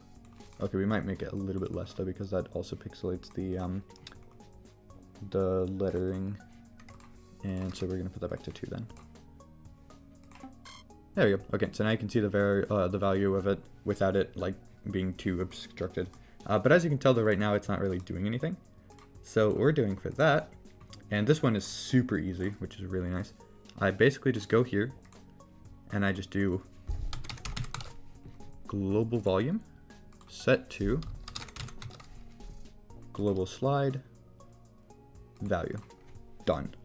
okay, we might make it a little bit less though because that also pixelates the lettering, and so we're gonna put that back to 2 then. There we go. Okay, so now you can see the value of it without it like being too obstructed. But as you can tell though, right now it's not really doing anything. So what we're doing for that, and this one is super easy, which is really nice. I basically just go here and I just do global volume set to global slide value. Done.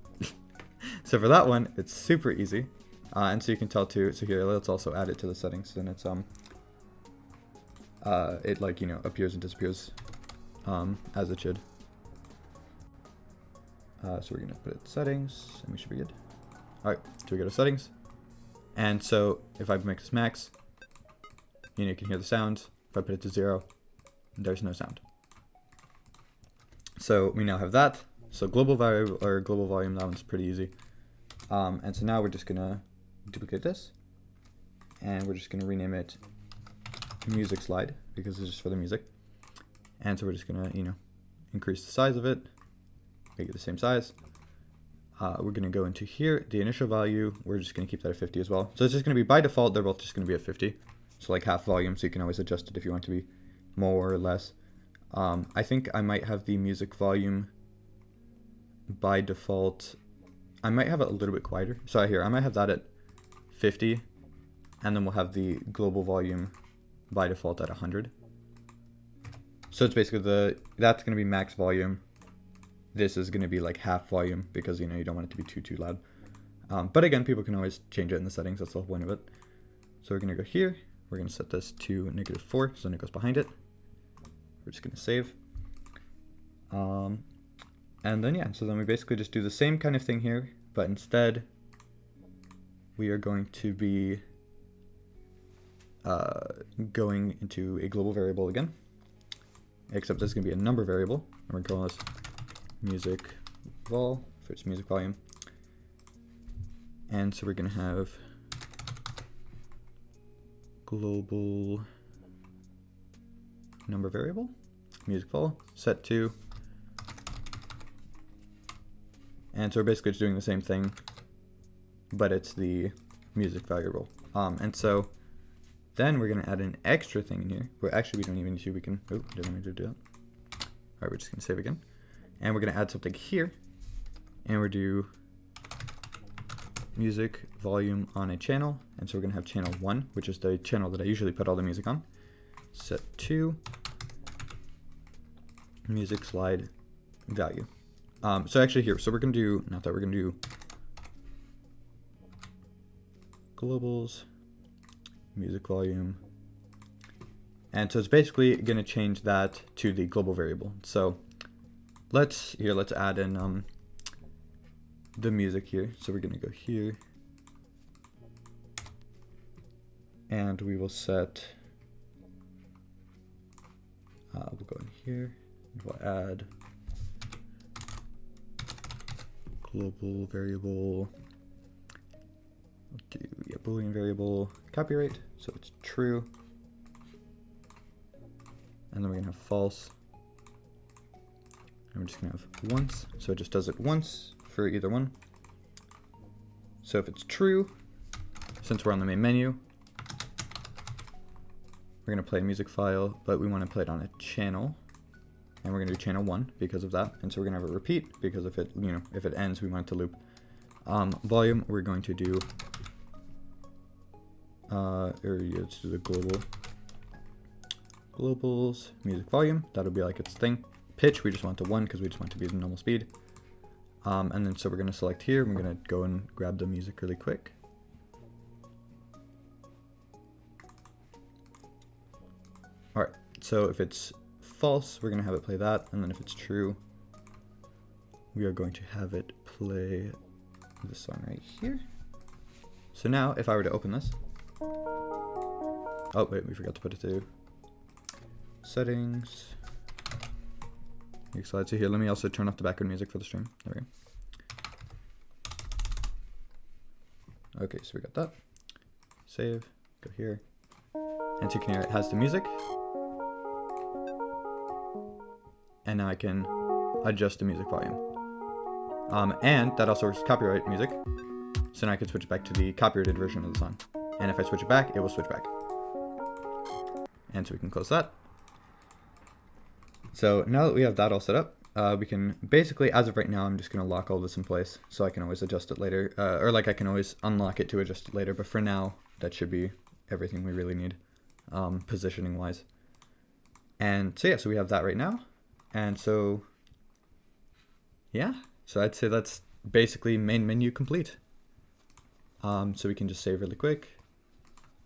So for that one, it's super easy. And so you can tell too, so here, let's also add it to the settings, and it's, it like, you know, appears and disappears, as it should. So we're gonna put it settings, and we should be good. Alright, so we go to settings. And so if I make this max, you know, you can hear the sound. If I put it to 0, there's no sound. So we now have that. So global variable or global volume, that one's pretty easy. And so now we're just gonna duplicate this, and we're just gonna rename it music slide because it's just for the music. And so we're just gonna, you know, increase the size of it, make it the same size. We're gonna go into here, the initial value, we're just gonna keep that at 50 as well. So it's just gonna be, by default, they're both just gonna be at 50. So like half volume, so you can always adjust it if you want to be more or less. I think I might have the music volume by default, I might have it a little bit quieter. So here, I might have that at 50, and then we'll have the global volume by default at 100. So it's basically that's going to be max volume. This is going to be like half volume because, you know, you don't want it to be too loud. But again, people can always change it in the settings. That's the whole point of it. So we're going to go here. We're going to set this to -4, so then it goes behind it. We're just going to save. And then, yeah, so then we basically just do the same kind of thing here, but instead we are going to be going into a global variable again, except this is going to be a number variable, and we're calling this music vol for its music volume. And so we're going to have global number variable, music vol, set to. And so we're basically just doing the same thing, but it's the music variable. And so then we're going to add an extra thing in here. Well, actually, we don't even need to. We can, oh, didn't mean to do that. All right, we're just going to save again. And we're going to add something here. And we're do music volume on a channel. And so we're going to have channel 1, which is the channel that I usually put all the music on. Set to music slide value. So actually here, so we're going to do, not that, we're going to do globals, music volume. And so it's basically going to change that to the global variable. So let's add in the music here. So we're going to go here. And we will set, we'll go in here, and we'll add global variable, we'll do Boolean variable copyright, so it's true, and then we're gonna have false, and we're just gonna have once, so it just does it once for either one. So if it's true, since we're on the main menu, we're gonna play a music file, but we want to play it on a channel. And we're going to do channel 1 because of that. And so we're going to have it repeat because if it, you know, if it ends, we want it to loop. Volume, we're going to do, let's do the globals, music volume. That'll be like its thing. Pitch, we just want to 1 because we just want to be the normal speed. And then so we're going to select here. We're going to go and grab the music really quick. All right, so if it's false, we're going to have it play that, and then if it's true, we are going to have it play this song right here. So now, if I were to open this, oh wait, we forgot to put it to settings, music slide. So here, let me also turn off the background music for the stream. There we go. Okay, so we got that. Save, go here, and so you can hear it has the music. And now I can adjust the music volume. And that also works with copyright music. So now I can switch back to the copyrighted version of the song. And if I switch it back, it will switch back. And so we can close that. So now that we have that all set up, we can basically, as of right now, I'm just going to lock all this in place so I can always adjust it later. Or like I can always unlock it to adjust it later. But for now, that should be everything we really need, positioning wise. And so yeah, so we have that right now. And so yeah, so I'd say that's basically main menu complete. So we can just save really quick.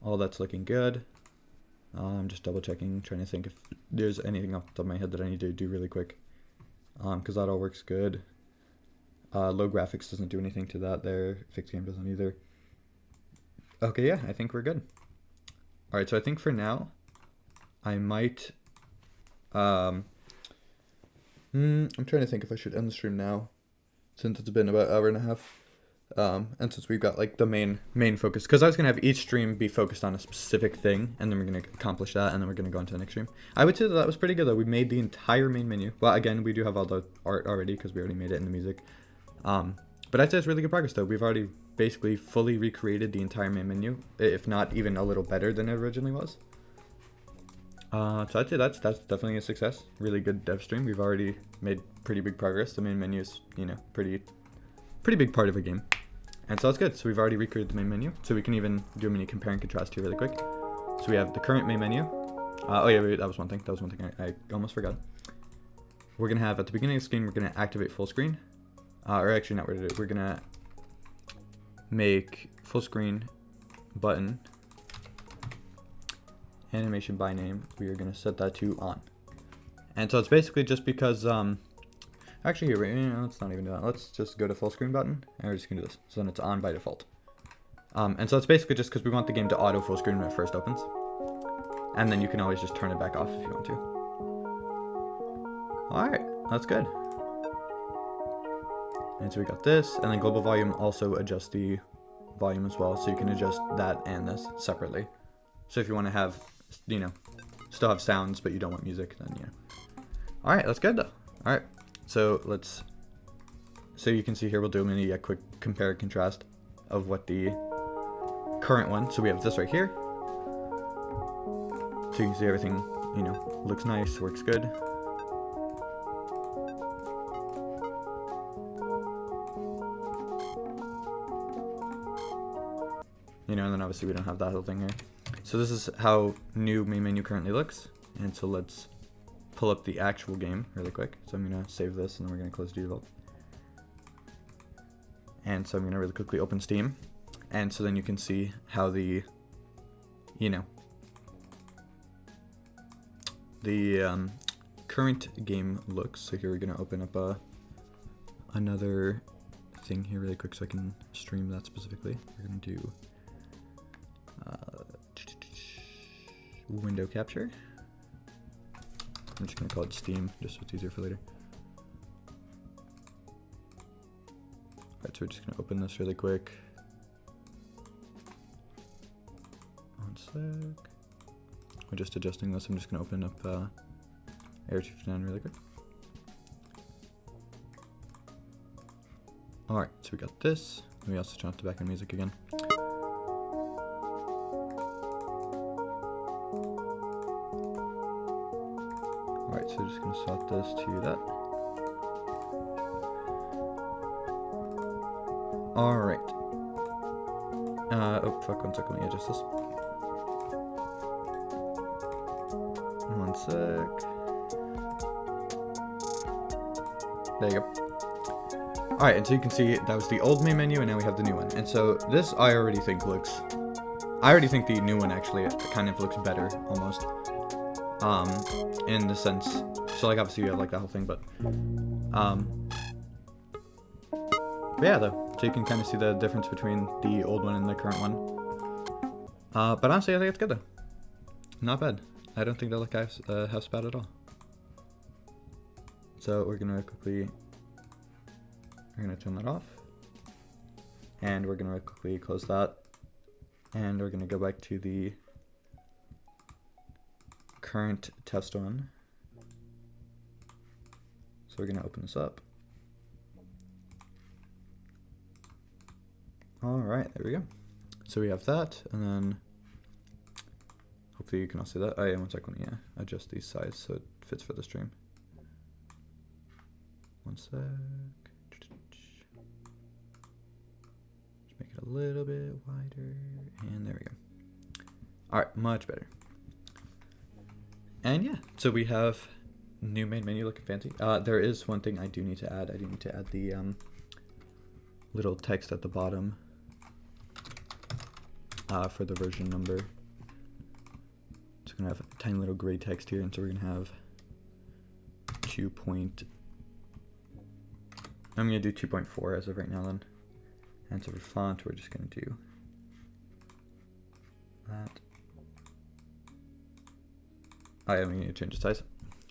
All that's looking good. I'm just double checking, trying to think if there's anything off the top of my head that I need to do really quick. Because that all works good. Low graphics doesn't do anything to that there. Fixed game doesn't either. Okay, yeah, I think we're good. Alright, so I think for now, I might... I'm trying to think if I should end the stream now, since it's been about an hour and a half. And since we've got like the main focus, because I was gonna have each stream be focused on a specific thing, and then we're gonna accomplish that, and then we're gonna go into the next stream. I would say that was pretty good though. We made the entire main menu. Well, again, we do have all the art already because we already made it in the music. But I'd say it's really good progress though. We've already basically fully recreated the entire main menu, if not even a little better than it originally was. So I'd say that's definitely a success. Really good dev stream. We've already made pretty big progress. The main menu is, you know, pretty big part of a game. And so that's good. So we've already recreated the main menu. So we can even do a mini compare and contrast here really quick. So we have the current main menu. Oh yeah, wait, that was one thing. I almost forgot. We're going to have, at the beginning of the screen, we're going to activate full screen. Or actually not, we're going to make full screen button. Animation by name, we are going to set that to on. And so it's basically just because, actually here, let's not even do that. Let's just go to full screen button, and we're just going to do this. So then it's on by default. And so it's basically just because we want the game to auto full screen when it first opens. And then you can always just turn it back off if you want to. Alright, that's good. And so we got this, and then global volume also adjusts the volume as well. So you can adjust that and this separately. So if you want to have, you know, still have sounds, but you don't want music, then yeah. All right, that's good though. All right, so so you can see here, we'll do a quick compare and contrast of what the current one. So we have this right here. So you can see everything, you know, looks nice, works good. You know, and then obviously we don't have that whole thing here. So this is how new main menu currently looks. And so let's pull up the actual game really quick. So I'm going to save this, and then we're going to close Default. And so I'm going to really quickly open Steam. And so then you can see how the, you know, the current game looks. So here we're going to open up another thing here really quick so I can stream that specifically. We're going to do window capture. I'm just going to call it Steam, just so it's easier for later. Alright, so we're just going to open this really quick. One sec. We're just adjusting this. I'm just going to open up Area 259 really quick. Alright, so we got this. We also turn off the background music again. Alright, so we're just going to set this to that. Alright. Oh, fuck, 1 second, let me adjust this. 1 sec. There you go. Alright, and so you can see that was the old main menu, and now we have the new one. And so this I already think the new one actually kind of looks better, almost. In the sense, so like obviously you have like that whole thing, but yeah, though, so you can kind of see the difference between the old one and the current one. But honestly, I think it's good though. Not bad. I don't think they look half bad at all. So we're gonna turn that off, and we're gonna quickly close that, and we're gonna go back to the current test one. So we're gonna open this up. All right, there we go. So we have that, and then hopefully you can all see that. Oh yeah, one sec, let me adjust the size so it fits for the stream. One sec. Just make it a little bit wider, and there we go. All right, much better. And yeah, so we have new main menu looking fancy. There is one thing I do need to add. I do need to add the little text at the bottom for the version number. So we're gonna have a tiny little gray text here, and so we're gonna have 2. I'm gonna do 2.4 as of right now then. And so for font, we're just gonna do that. Oh yeah, we need to change the size.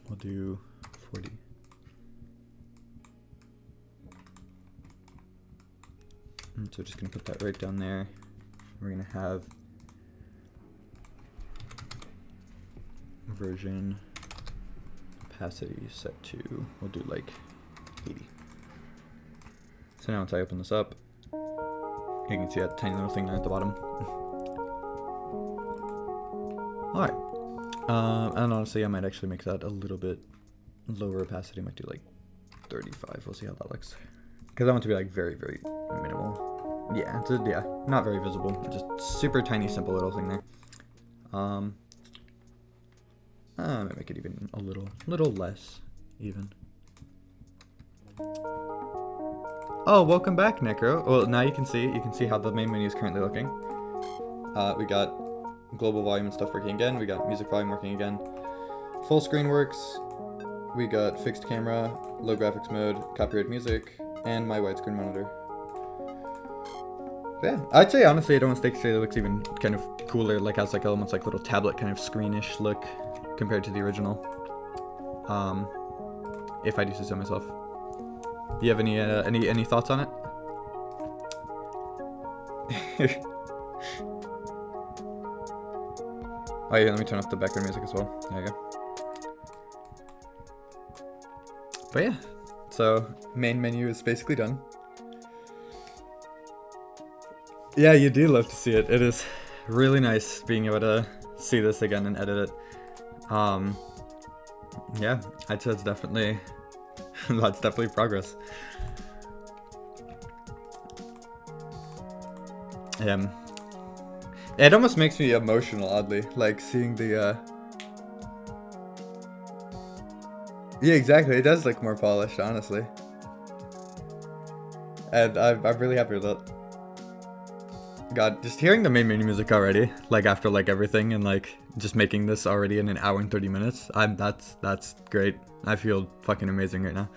We'll do 40. And so just gonna put that right down there. We're gonna have version opacity set to, we'll do like 80. So now once I open this up, you can see that tiny little thing there at the bottom. Alright. And honestly, I might actually make that a little bit lower opacity. I might do like 35. We'll see how that looks. Because I want it to be like very, very minimal. Yeah, yeah, not very visible. Just super tiny, simple little thing there. I might make it even a little less, even. Oh, welcome back, Necro. Well, now you can see how the main menu is currently looking. We got global volume and stuff working again. We got music volume working again. Full screen works. We got fixed camera, low graphics mode, copyright music, and my widescreen monitor. But yeah, I'd say honestly, it almost actually looks even kind of cooler. Like has like almost like little tablet kind of screenish look compared to the original. If I do say so myself. Do you have any thoughts on it? Oh yeah, let me turn off the background music as well. There you go. But yeah, so main menu is basically done. Yeah, you do love to see it. It is really nice being able to see this again and edit it. Yeah, I'd say it's definitely that's definitely progress. It almost makes me emotional, oddly, like seeing the yeah, exactly, it does look more polished, honestly. And I'm really happy with it. God, just hearing the main menu music already, like after like everything and like just making this already in an hour and 30 minutes, that's great. I feel fucking amazing right now.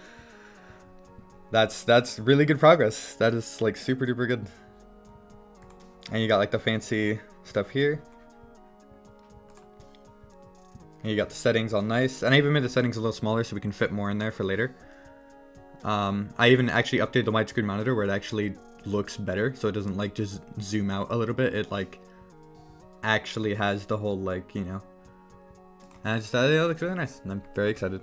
That's really good progress. That is like super duper good. And you got like the fancy stuff here. And you got the settings all nice. And I even made the settings a little smaller so we can fit more in there for later. I even actually updated the widescreen monitor where it actually looks better, so it doesn't like just zoom out a little bit. It like actually has the whole like, you know. And I just thought it looks really nice, and I'm very excited.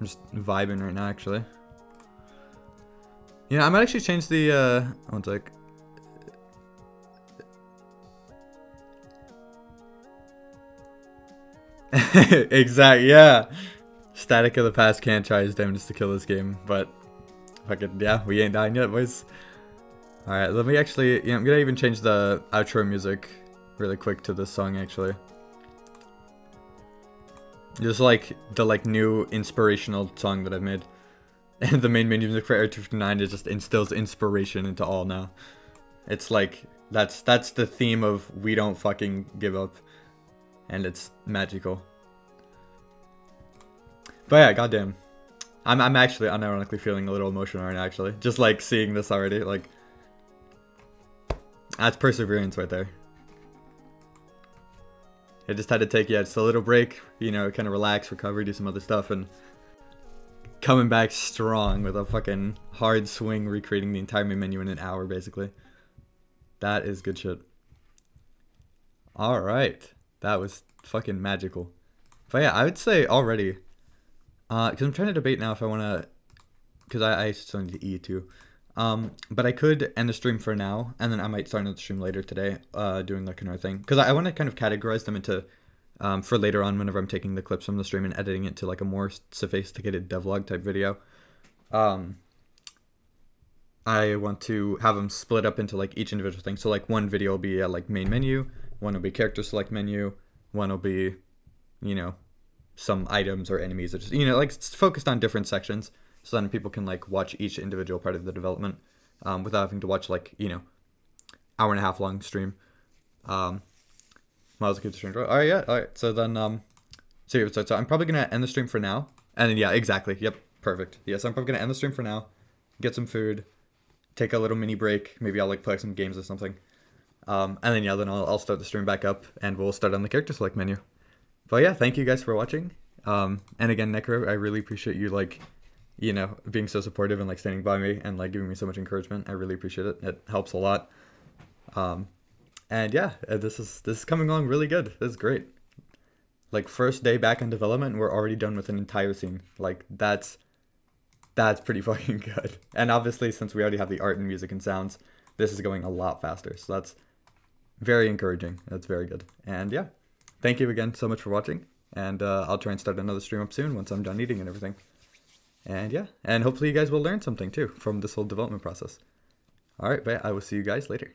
I'm just vibing right now, actually. You know, I might actually change the one sec. Exactly, yeah. Static of the Past can't try his damage to kill this game, but fucking yeah, we ain't dying yet, boys. Alright, let me actually, yeah, I'm gonna even change the outro music really quick to this song, actually. Just like the like new inspirational song that I've made. And the main menu music for Area 259, it just instills inspiration into all now. It's like, that's the theme of we don't fucking give up. And it's magical. But yeah, goddamn. I'm actually unironically feeling a little emotional right now, actually. Just like seeing this already, like. That's perseverance right there. I just had to take, yeah, just a little break, you know, kind of relax, recover, do some other stuff, and coming back strong with a fucking hard swing, recreating the entire main menu in an hour, basically. That is good shit. Alright. That was fucking magical. But yeah, I would say already, because I'm trying to debate now if I want to, because I still need to eat too. But I could end the stream for now, and then I might start another stream later today, doing like another thing, because I want to kind of categorize them into, for later on whenever I'm taking the clips from the stream and editing it to like a more sophisticated devlog type video. I want to have them split up into like each individual thing. So like one video will be like main menu, one will be character select menu, one will be, you know, some items or enemies, or just, you know, like it's focused on different sections, so then people can like watch each individual part of the development, without having to watch like, you know, hour and a half long stream. Might as well keep the stream. All right, yeah, all right. So then, so I'm probably gonna end the stream for now, and then yeah, exactly, yep, perfect. Yeah, so I'm probably gonna end the stream for now, get some food, take a little mini break. Maybe I'll like play some games or something. And then yeah, then I'll start the stream back up, and we'll start on the character select menu. But yeah, thank you guys for watching. And again, Necro, I really appreciate you like, you know, being so supportive and like standing by me and like giving me so much encouragement. I really appreciate it. It helps a lot. And yeah, this is coming along really good. This is great. Like first day back in development, we're already done with an entire scene. Like that's pretty fucking good. And obviously, since we already have the art and music and sounds, this is going a lot faster. So that's very encouraging. That's very good. And yeah, thank you again so much for watching. And I'll try and start another stream up soon once I'm done eating and everything. And yeah, and hopefully you guys will learn something too from this whole development process. All right, but I will see you guys later.